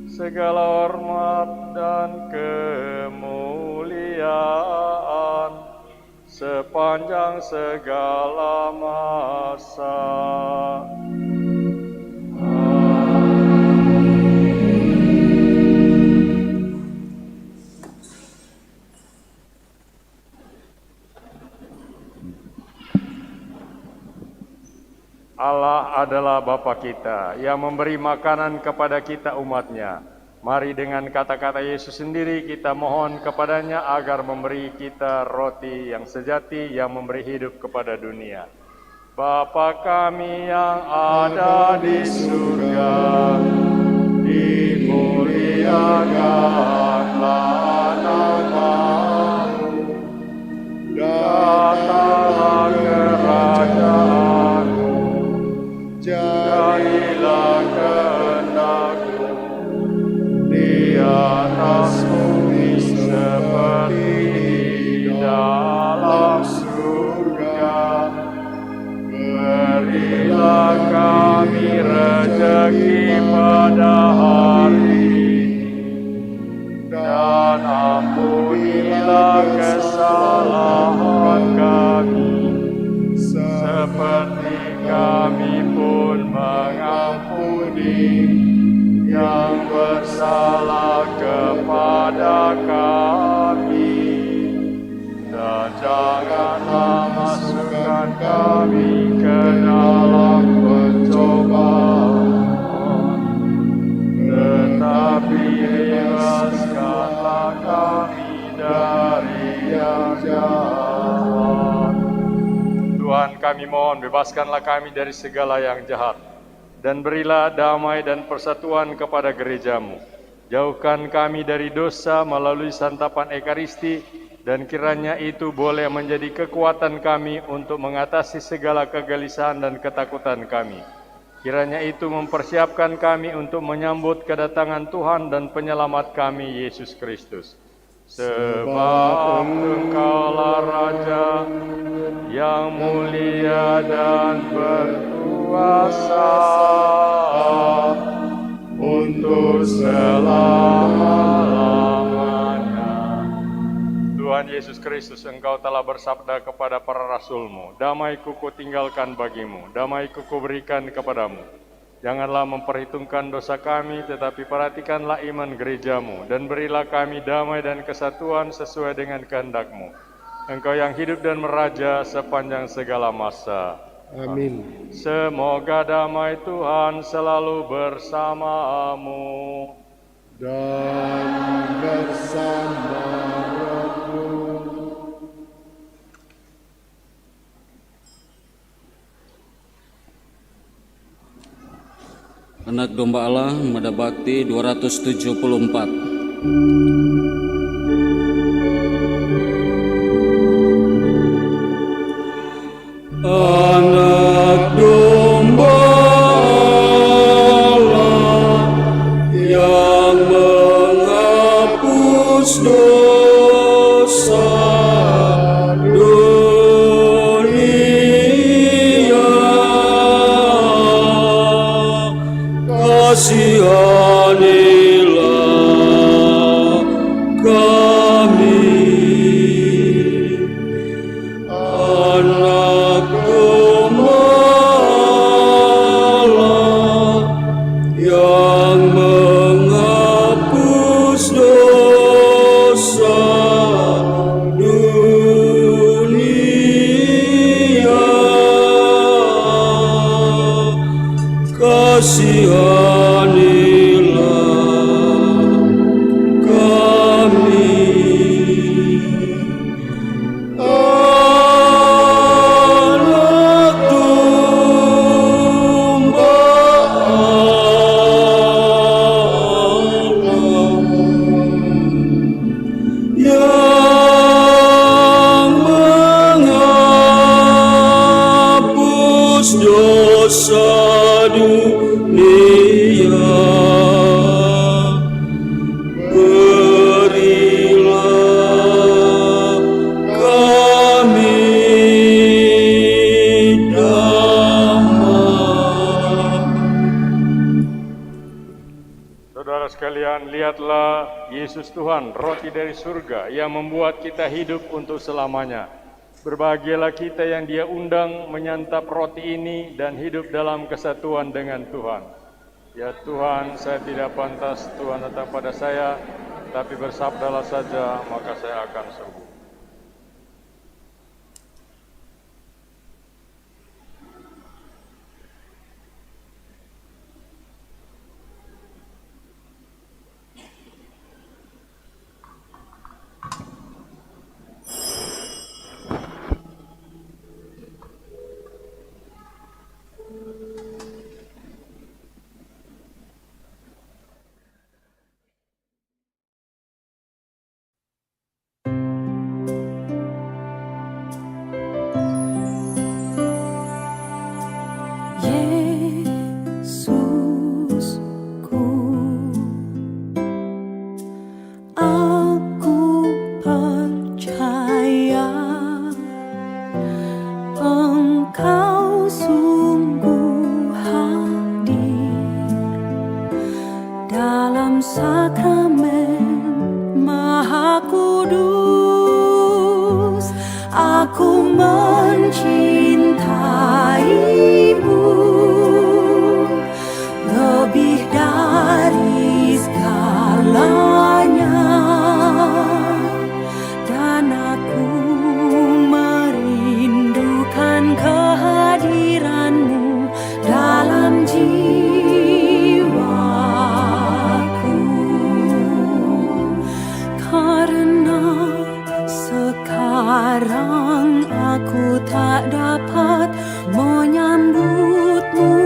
segala hormat dan kemuliaan sepanjang segala masa. Allah adalah Bapa kita yang memberi makanan kepada kita umat-Nya. Mari dengan kata-kata Yesus sendiri kita mohon kepadanya agar memberi kita roti yang sejati yang memberi hidup kepada dunia. Bapa kami yang ada di surga, dimuliakanlah nama-Mu, datanglah kerajaan-Mu, jadilah kehendak-Mu di atas bumi seperti di dalam surga. Berilah kami rezeki pada hari ini, dan ampunilah kesalahan kami, seperti kami pun mengampuni yang bersalah kepada kami. Dan janganlah masukkan kami ke dalam pencobaan, tetapi bebaskanlah kami dari yang jahat. Tuhan, kami mohon bebaskanlah kami dari segala yang jahat, dan berilah damai dan persatuan kepada gereja-Mu. Jauhkan kami dari dosa melalui santapan Ekaristi, dan kiranya itu boleh menjadi kekuatan kami untuk mengatasi segala kegelisahan dan ketakutan kami. Kiranya itu mempersiapkan kami untuk menyambut kedatangan Tuhan dan penyelamat kami, Yesus Kristus. Sebab Engkaulah Raja yang mulia dan berkuasa untuk selama-lamanya. Tuhan Yesus Kristus, Engkau telah bersabda kepada para rasul-Mu, damai-Ku Kutinggalkan bagimu, damai-Ku Kuberikan kepadamu. Janganlah memperhitungkan dosa kami, tetapi perhatikanlah iman gereja-Mu, dan berilah kami damai dan kesatuan sesuai dengan kehendak-Mu. Engkau yang hidup dan meraja sepanjang segala masa. Amin. Semoga damai Tuhan selalu bersamamu. Dan bersama rohmu. Anak Domba Allah, Mada Bakti 274. Anak Domba Allah yang menghapus dosa dunia, kasihanilah kami. Anak Domba Allah yang menghapus dosa dunia, kasihanilah kami. Anak Domba dosa dunia. Berilah kami damai. Saudara sekalian, lihatlah Yesus Tuhan, roti dari surga yang membuat kita hidup untuk selamanya. Berbahagialah kita yang Dia undang menyantap roti ini dan hidup dalam kesatuan dengan Tuhan. Ya Tuhan, saya tidak pantas Tuhan datang pada saya, tapi bersabdalah saja, maka saya akan sembuh. Yesusku, aku percaya Engkau sungguh hadir dalam sakramen Maha Kudus. Aku mencintaimu lebih dari segalanya, dan aku merindukan kehadiranmu dalam jiwaku. Karena sekarang aku tak dapat menyambutmu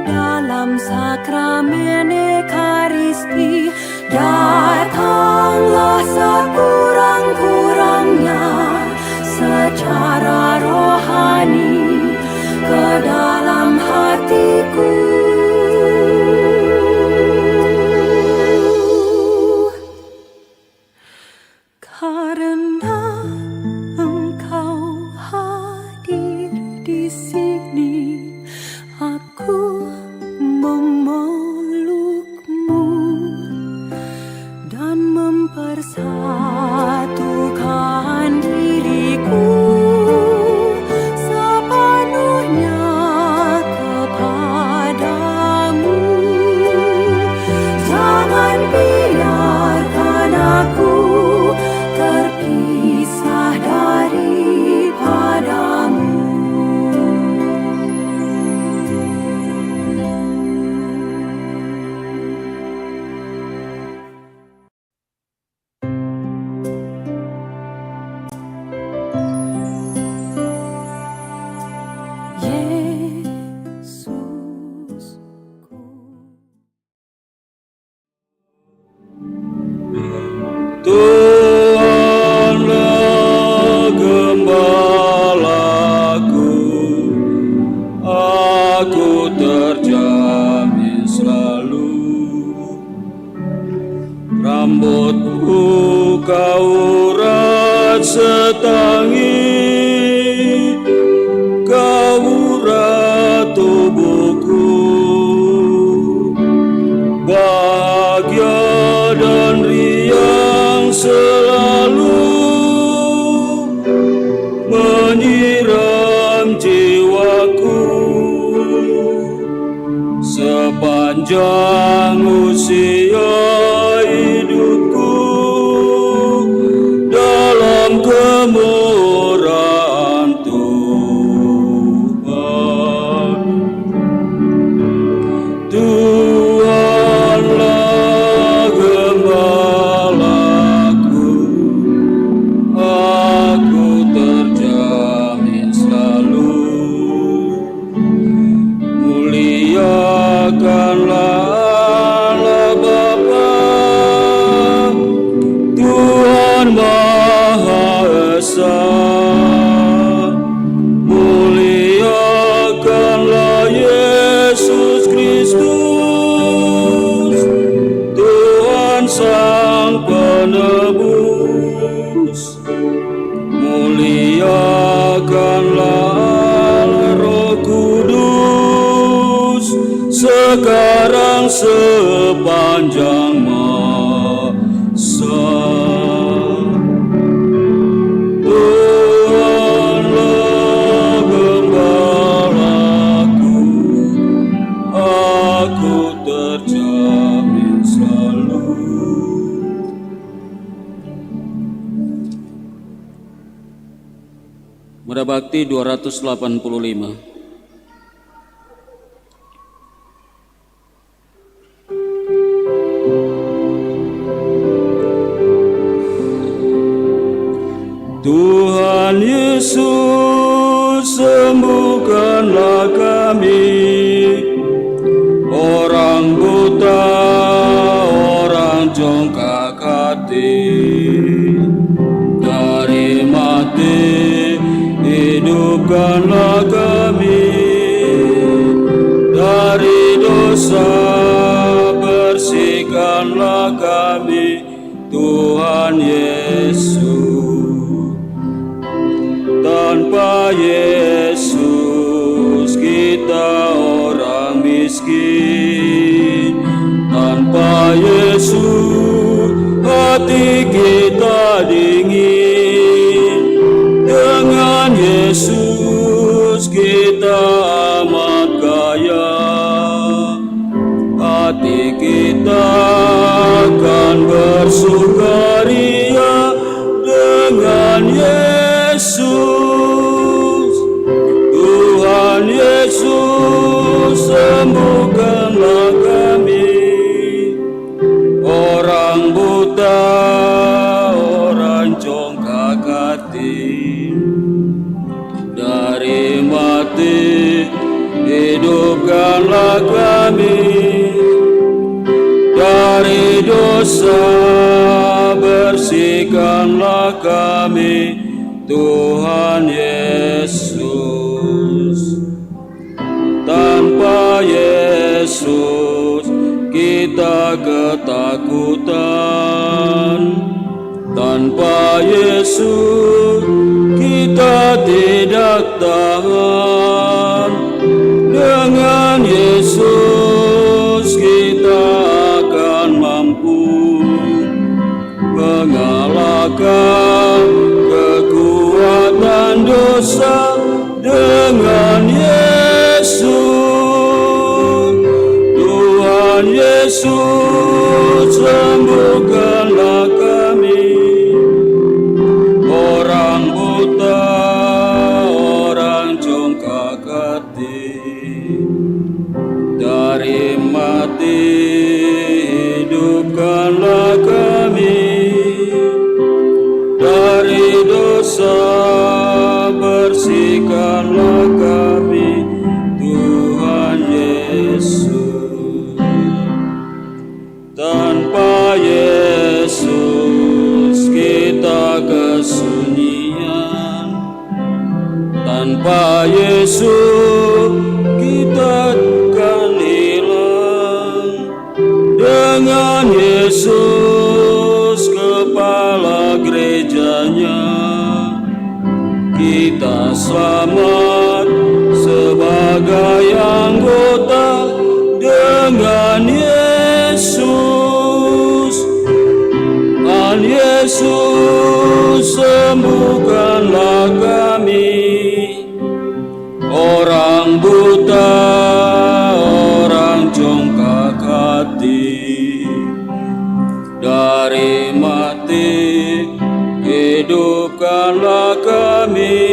dalam sakramen Ekaristi, datanglah sekurang-kurangnya secara rohani ke dalam hatiku. Karena Engkau hadir di sini, aku memelukmu dan mempersatukan diriku sepenuhnya kepadamu. Jangan biarkan aku terpisah daripadamu. Tuhanlah gembalaku, aku terjamin selalu. Rambutku kau urat setangi, kau urat tubuhku. Bahagia dan riang selalu menyiram jiwaku. Sepanjang usia hidupku dalam kemurahan Tuhan. Tuhanlah gembalaku, aku terjamin selalu. Muliakanlah sekarang sepanjang masa. Tuhanlah gembalaku, aku terjamin selalu. Muda Bakti 285. Tuhan Yesus, sembuhkanlah kami, orang buta, orang jongkak hati, dari mati hidupkanlah kami, dari dosa bersihkanlah kami, Tuhan Yesus. Tanpa Yesus kita orang miskin, tanpa Yesus hati kita dingin, dengan Yesus kita amat kaya, hati kita akan bersukaria dengan Yesus. Tuhan Yesus, sembuhkanlah kami, orang buta, orang jongkak hati, dari mati hidupkanlah kami, dari dosa bersihkanlah kami, Tuhan Yesus. Tanpa Yesus kita ketakutan, tanpa Yesus kita tidak tahan, dengan Yesus kita akan mampu mengalahkan kekuatan dosa, dengan Yesus. Tuhan Yesus, sembuhkanlah kami, orang buta, orang jongkak hati, dari mati hidupkanlah kami, dari dosa bersihkanlah kami, Tuhan Yesus. Tanpa Yesus kita kesunyian, tanpa Yesus kita akan hilang, dengan Yesus kepala gerejanya kita selamat sebagai anggota, dengan Yesus. Tuhan Yesus, sembuhkanlah kami, orang buta, orang jongkak hati, dari mati hidupkanlah kami,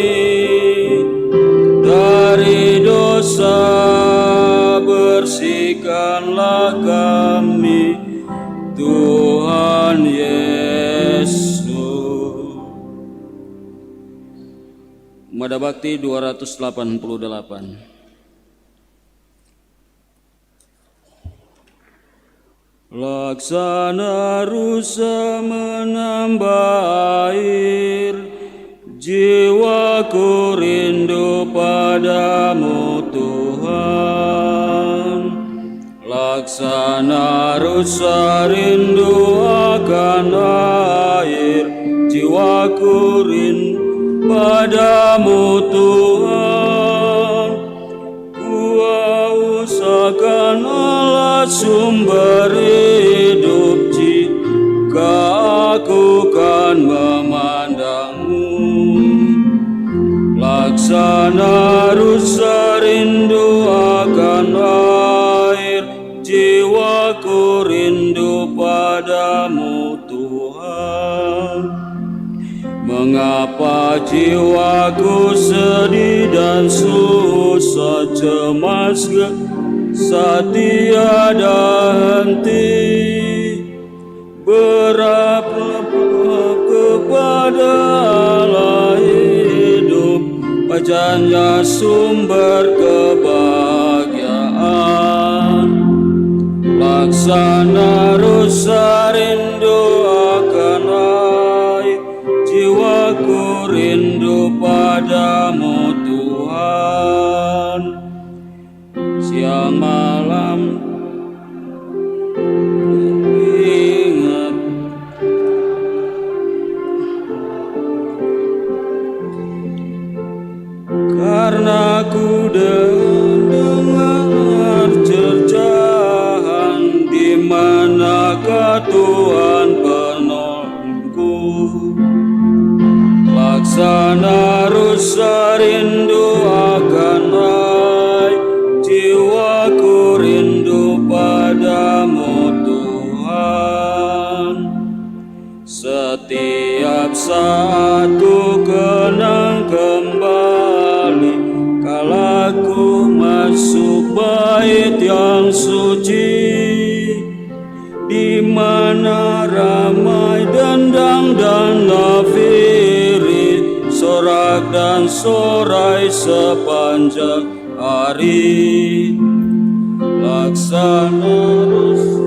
dari dosa bersihkanlah kami, Tuhan Yesus. Mada Bakti 288. Laksana rusa menambah air, jiwaku rindu padamu Tuhan. Laksana rusa rindu akan air, jiwaku rindu padamu Tuhan. Ku haus akan sumber hidup jika aku kan memandangmu. Laksana rusa rindu akan air, jiwaku rindu padamu Tuhan. Mengapa jiwaku sedih dan susah cemas saat tiada henti, berharap kepada Allah hidup, wajahnya sumber kebahagiaan. Laksana rusa rindu akan air, jiwaku rindu padamu Tuhan. Siang malam ingat, karena ku dengar cercahan, di manakah Tuhan penolongku. Laksana rusa rindu akan air, jiwaku rindu padamu Tuhan. Setiap saat ku kenang kembali, kala ku masuk bait yang suci, di mana ramai dendang dan nafiri, sorak dan sorai sepanjang hari. Laksana rusa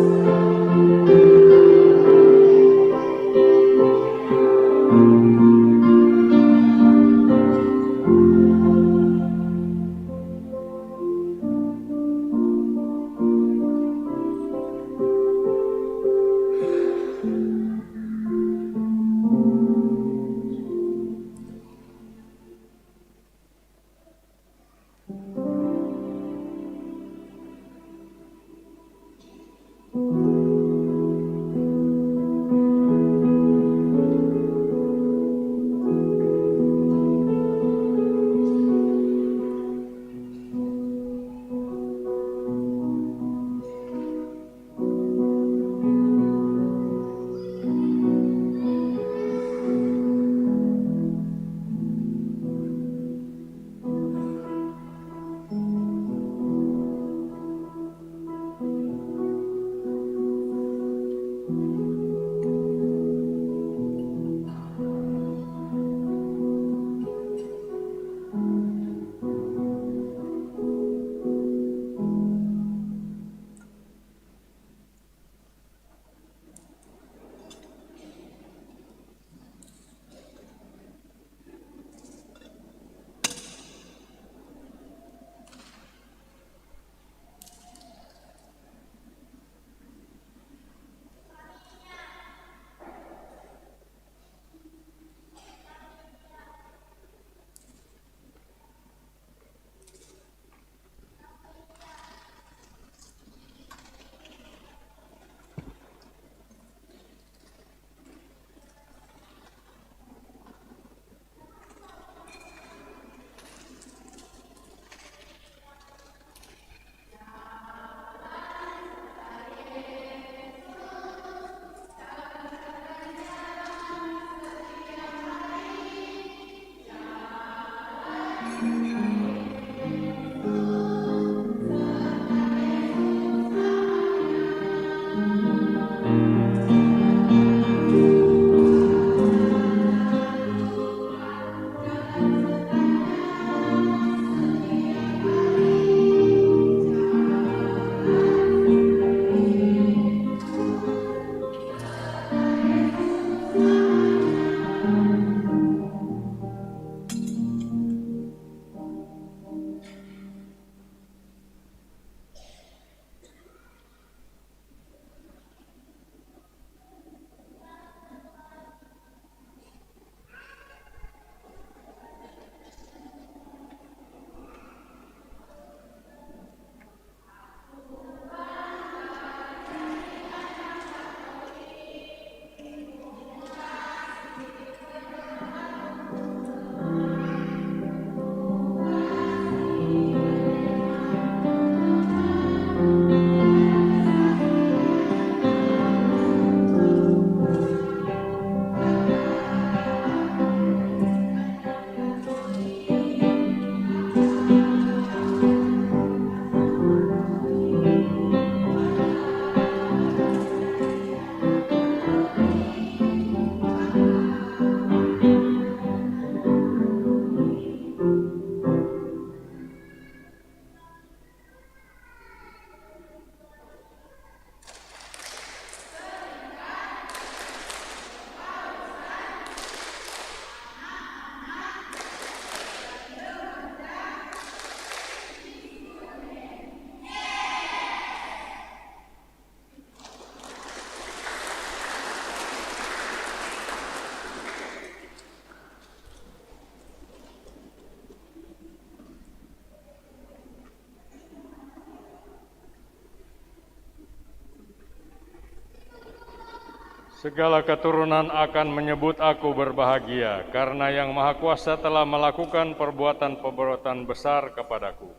Segala keturunan akan menyebut aku berbahagia, karena Yang Maha Kuasa telah melakukan perbuatan-perbuatan besar kepadaku.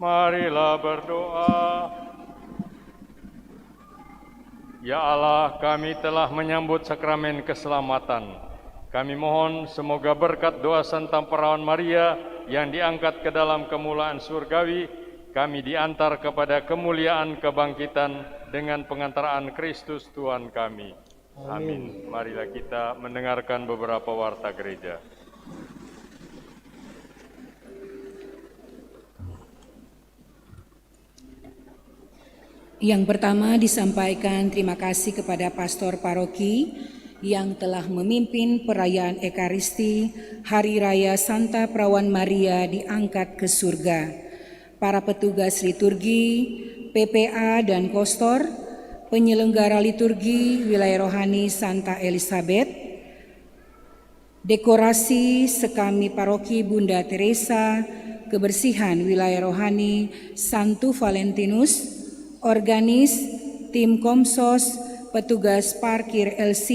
Marilah berdoa. Ya Allah, kami telah menyambut sakramen keselamatan. Kami mohon semoga berkat doa Santa Perawan Maria yang diangkat ke dalam kemuliaan surgawi, kami diantar kepada kemuliaan kebangkitan dengan pengantaraan Kristus Tuhan kami. Amin. Marilah kita mendengarkan beberapa warta gereja. Yang pertama disampaikan terima kasih kepada Pastor Paroki yang telah memimpin perayaan Ekaristi Hari Raya Santa Perawan Maria diangkat ke surga. Para petugas liturgi, PPA dan Kostor, penyelenggara liturgi wilayah rohani Santa Elizabeth, dekorasi sekami paroki Bunda Teresa, kebersihan wilayah rohani Santo Valentinus, organis, tim Komsos, petugas parkir LC,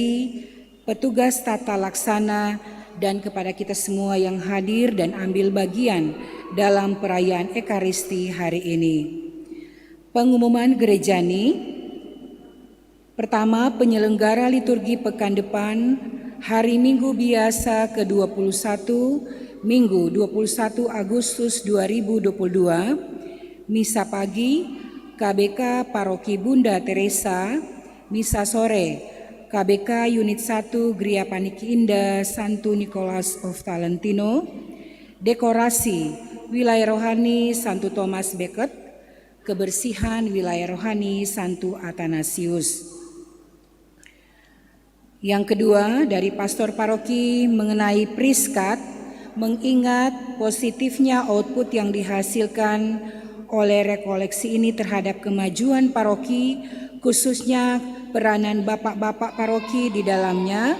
petugas tata laksana, dan kepada kita semua yang hadir dan ambil bagian dalam perayaan Ekaristi hari ini. Pengumuman gerejani. Pertama, penyelenggara liturgi pekan depan hari Minggu biasa ke-21, Minggu 21 Agustus 2022, misa pagi KBK Paroki Bunda Teresa, misa sore KBK Unit 1 Gria Paniki Indah Santo Nicholas of Talentino, dekorasi wilayah rohani Santo Thomas Becket, kebersihan wilayah rohani Santo Athanasius. Yang kedua dari Pastor Paroki mengenai Priskat, mengingat positifnya output yang dihasilkan oleh rekoleksi ini terhadap kemajuan paroki, khususnya peranan bapak-bapak paroki di dalamnya,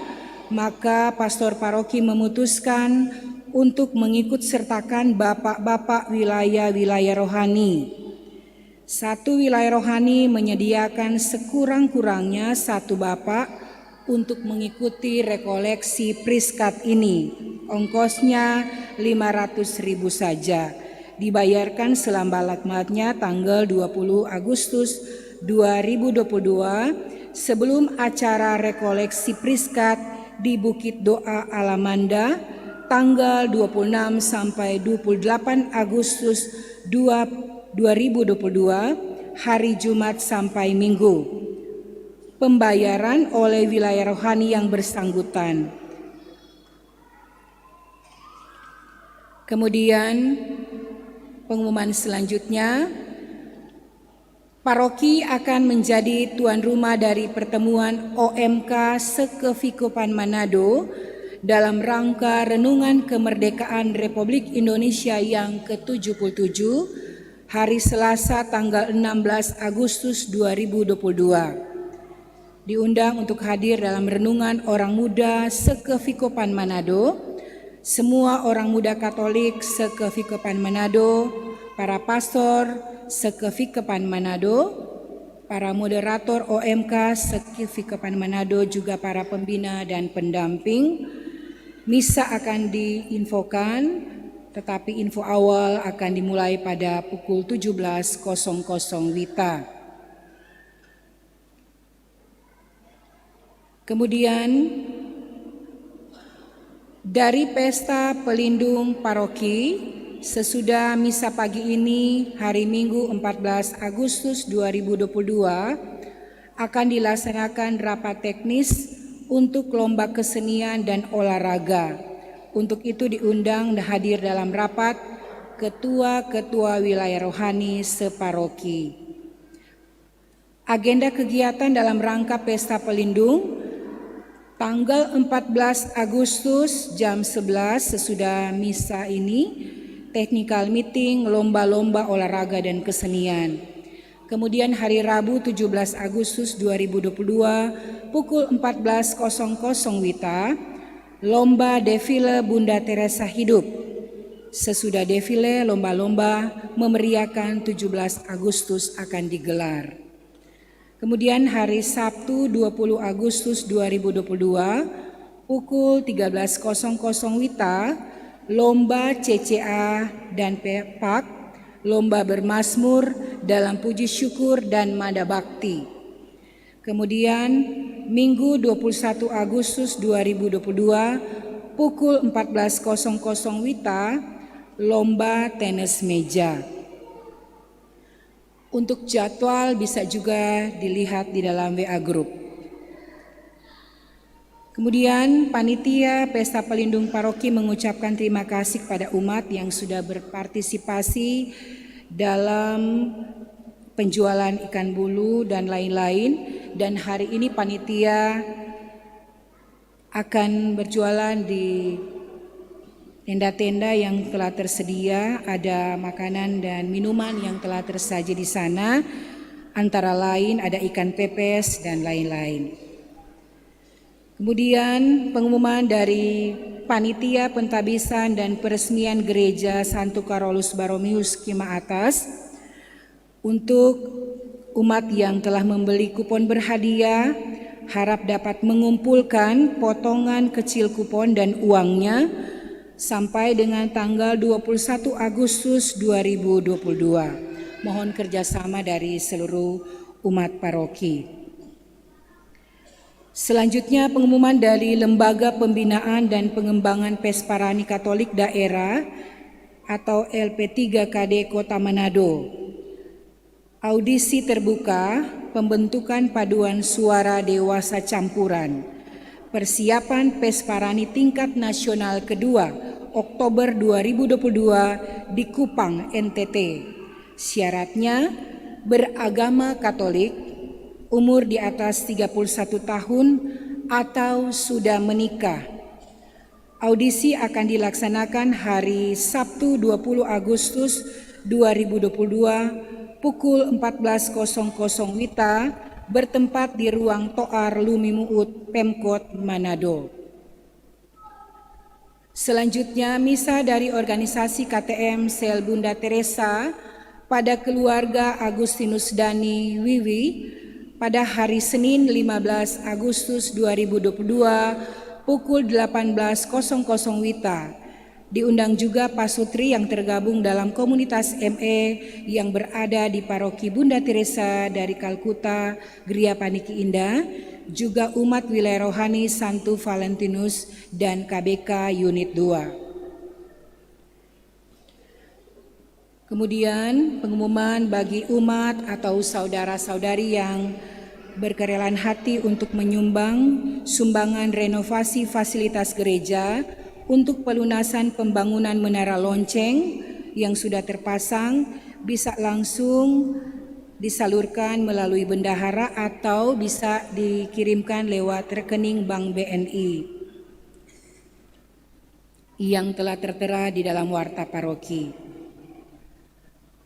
maka Pastor Paroki memutuskan untuk mengikut sertakan bapak-bapak wilayah-wilayah rohani. Satu wilayah rohani menyediakan sekurang-kurangnya satu bapak untuk mengikuti rekoleksi Priskat ini. Ongkosnya 500.000 saja. Dibayarkan selambat-lambatnya tanggal 20 Agustus 2022 sebelum acara rekoleksi Priskat di Bukit Doa Alamanda tanggal 26 sampai 28 Agustus 2022 hari Jumat sampai Minggu. Pembayaran oleh wilayah rohani yang bersangkutan. Kemudian pengumuman selanjutnya, paroki akan menjadi tuan rumah dari pertemuan OMK Sekevikopan Manado dalam rangka Renungan Kemerdekaan Republik Indonesia yang ke-77 hari Selasa tanggal 16 Agustus 2022. Diundang untuk hadir dalam Renungan Orang Muda Sekevikopan Manado semua orang muda Katolik Sekevikopan Manado, para pastor Sekevikopan Manado, para moderator OMK Sekevikopan Manado, juga para pembina dan pendamping. Misa akan diinfokan, tetapi info awal akan dimulai pada pukul 17.00 WITA. Kemudian dari Pesta Pelindung Paroki, sesudah misa pagi ini hari Minggu 14 Agustus 2022 akan dilaksanakan rapat teknis untuk lomba kesenian dan olahraga. Untuk itu diundang dan hadir dalam rapat ketua-ketua wilayah rohani separoki. Agenda kegiatan dalam rangka Pesta Pelindung tanggal 14 Agustus jam 11 sesudah misa ini, technical meeting, lomba-lomba olahraga dan kesenian. Kemudian hari Rabu 17 Agustus 2022 pukul 14.00 WITA, lomba defile Bunda Teresa Hidup. Sesudah defile, lomba-lomba memeriahkan 17 Agustus akan digelar. Kemudian hari Sabtu 20 Agustus 2022 pukul 13.00 WITA, lomba CCA dan PEPAK, lomba bermazmur dalam puji syukur dan mada bakti. Kemudian Minggu 21 Agustus 2022 pukul 14.00 WITA, lomba tenis meja. Untuk jadwal bisa juga dilihat di dalam WA Group. Kemudian panitia Pesta Pelindung Paroki mengucapkan terima kasih kepada umat yang sudah berpartisipasi dalam penjualan ikan bulu dan lain-lain, dan hari ini panitia akan berjualan di tenda-tenda yang telah tersedia, ada makanan dan minuman yang telah tersaji di sana, antara lain ada ikan pepes dan lain-lain. Kemudian pengumuman dari panitia pentabisan dan peresmian Gereja Santo Carolus Borromeus Kima Atas untuk umat yang telah membeli kupon berhadiah, harap dapat mengumpulkan potongan kecil kupon dan uangnya sampai dengan tanggal 21 Agustus 2022. Mohon kerjasama dari seluruh umat paroki. Selanjutnya pengumuman dari Lembaga Pembinaan dan Pengembangan Pesparani Katolik Daerah atau LP3KD Kota Manado. Audisi terbuka pembentukan paduan suara dewasa campuran. Persiapan Pesparani tingkat nasional kedua Oktober 2022 di Kupang, NTT. Syaratnya beragama Katolik, umur di atas 31 tahun atau sudah menikah. Audisi akan dilaksanakan hari Sabtu 20 Agustus 2022 pukul 14.00 WITA bertempat di ruang Toar Lumimuut, Pemkot Manado. Selanjutnya misa dari organisasi KTM Sel Bunda Teresa pada keluarga Agustinus Dani Wiwi pada hari Senin 15 Agustus 2022 pukul 18.00 WITA. Diundang juga pasutri yang tergabung dalam komunitas ME yang berada di Paroki Bunda Teresa dari Kalkuta, Gria Paniki Indah, juga umat wilayah rohani Santo Valentinus dan KBK Unit 2. Kemudian pengumuman bagi umat atau saudara-saudari yang berkerelaan hati untuk menyumbang sumbangan renovasi fasilitas gereja untuk pelunasan pembangunan menara lonceng yang sudah terpasang, bisa langsung disalurkan melalui bendahara atau bisa dikirimkan lewat rekening Bank BNI yang telah tertera di dalam warta paroki.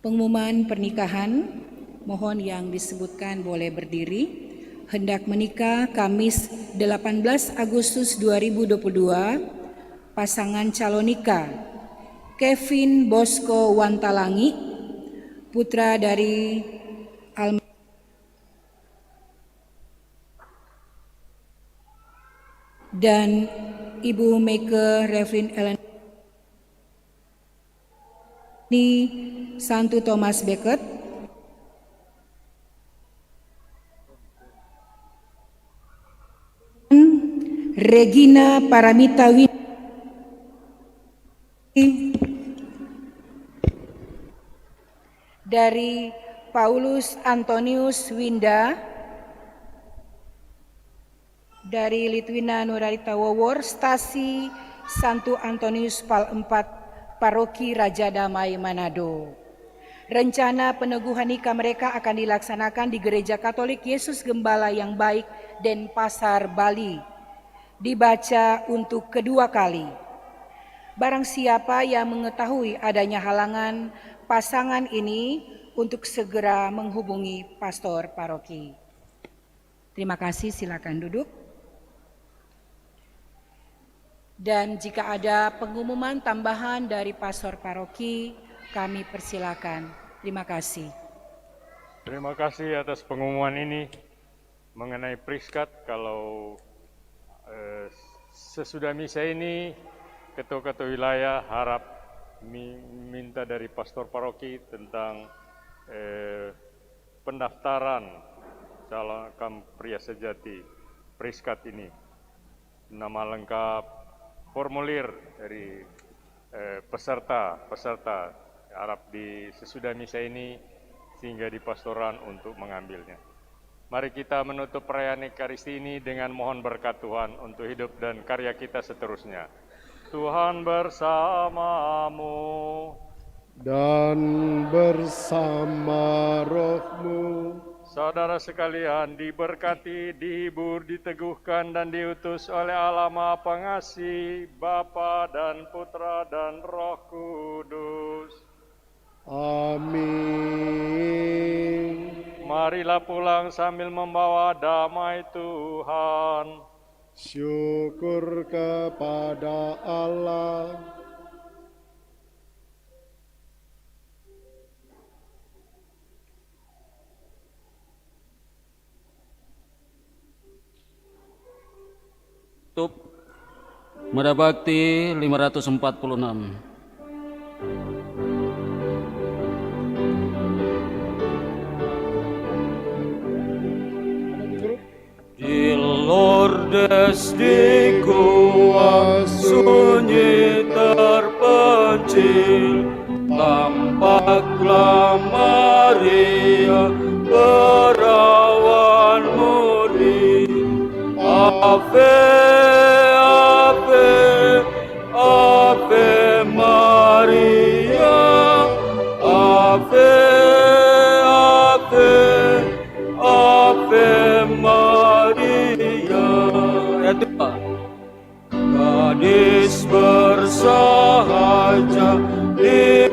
Pengumuman pernikahan, mohon yang disebutkan boleh berdiri. Hendak menikah Kamis 18 Agustus 2022, pasangan calon nikah Kevin Bosco Wantalangi, putra dari dan Ibu Meike Reverend Ellen Santo Thomas Becket, Regina Paramita Win dari Paulus Antonius Winda, dari Litwina Nurarita Wawor, Stasi Santo Antonius Pal 4, Paroki Raja Damai Manado. Rencana peneguhan nikah mereka akan dilaksanakan di Gereja Katolik Yesus Gembala yang Baik Denpasar, Bali. Dibaca untuk kedua kali. Barang siapa yang mengetahui adanya halangan pasangan ini untuk segera menghubungi pastor paroki. Terima kasih, silakan duduk. Dan jika ada pengumuman tambahan dari pastor paroki, kami persilakan. Terima kasih. Terima kasih atas pengumuman ini mengenai priskat. Kalau sesudah misa ini ketua-ketua wilayah harap minta dari pastor paroki tentang pendaftaran calon pria sejati priskat ini, nama lengkap, formulir dari peserta harap di sesudah misa ini sehingga di pastoran untuk mengambilnya. Mari kita menutup perayaan Ekaristi ini dengan mohon berkat Tuhan untuk hidup dan karya kita seterusnya. Tuhan bersamamu dan bersama rohmu. Saudara sekalian, diberkati, dihibur, diteguhkan, dan diutus oleh Allah Maha Pengasih, Bapa dan Putra dan Roh Kudus. Amin. Marilah pulang sambil membawa damai Tuhan. Syukur kepada Allah. Tutup. Muda Bakti 546. Di Lourdes di gua sunyi terpencil, tampaklah Maria perawan murni. Ave, Ave, Ave Maria, Ave, Ave, Ave Maria. Ya Tuhan, gadis bersahaja di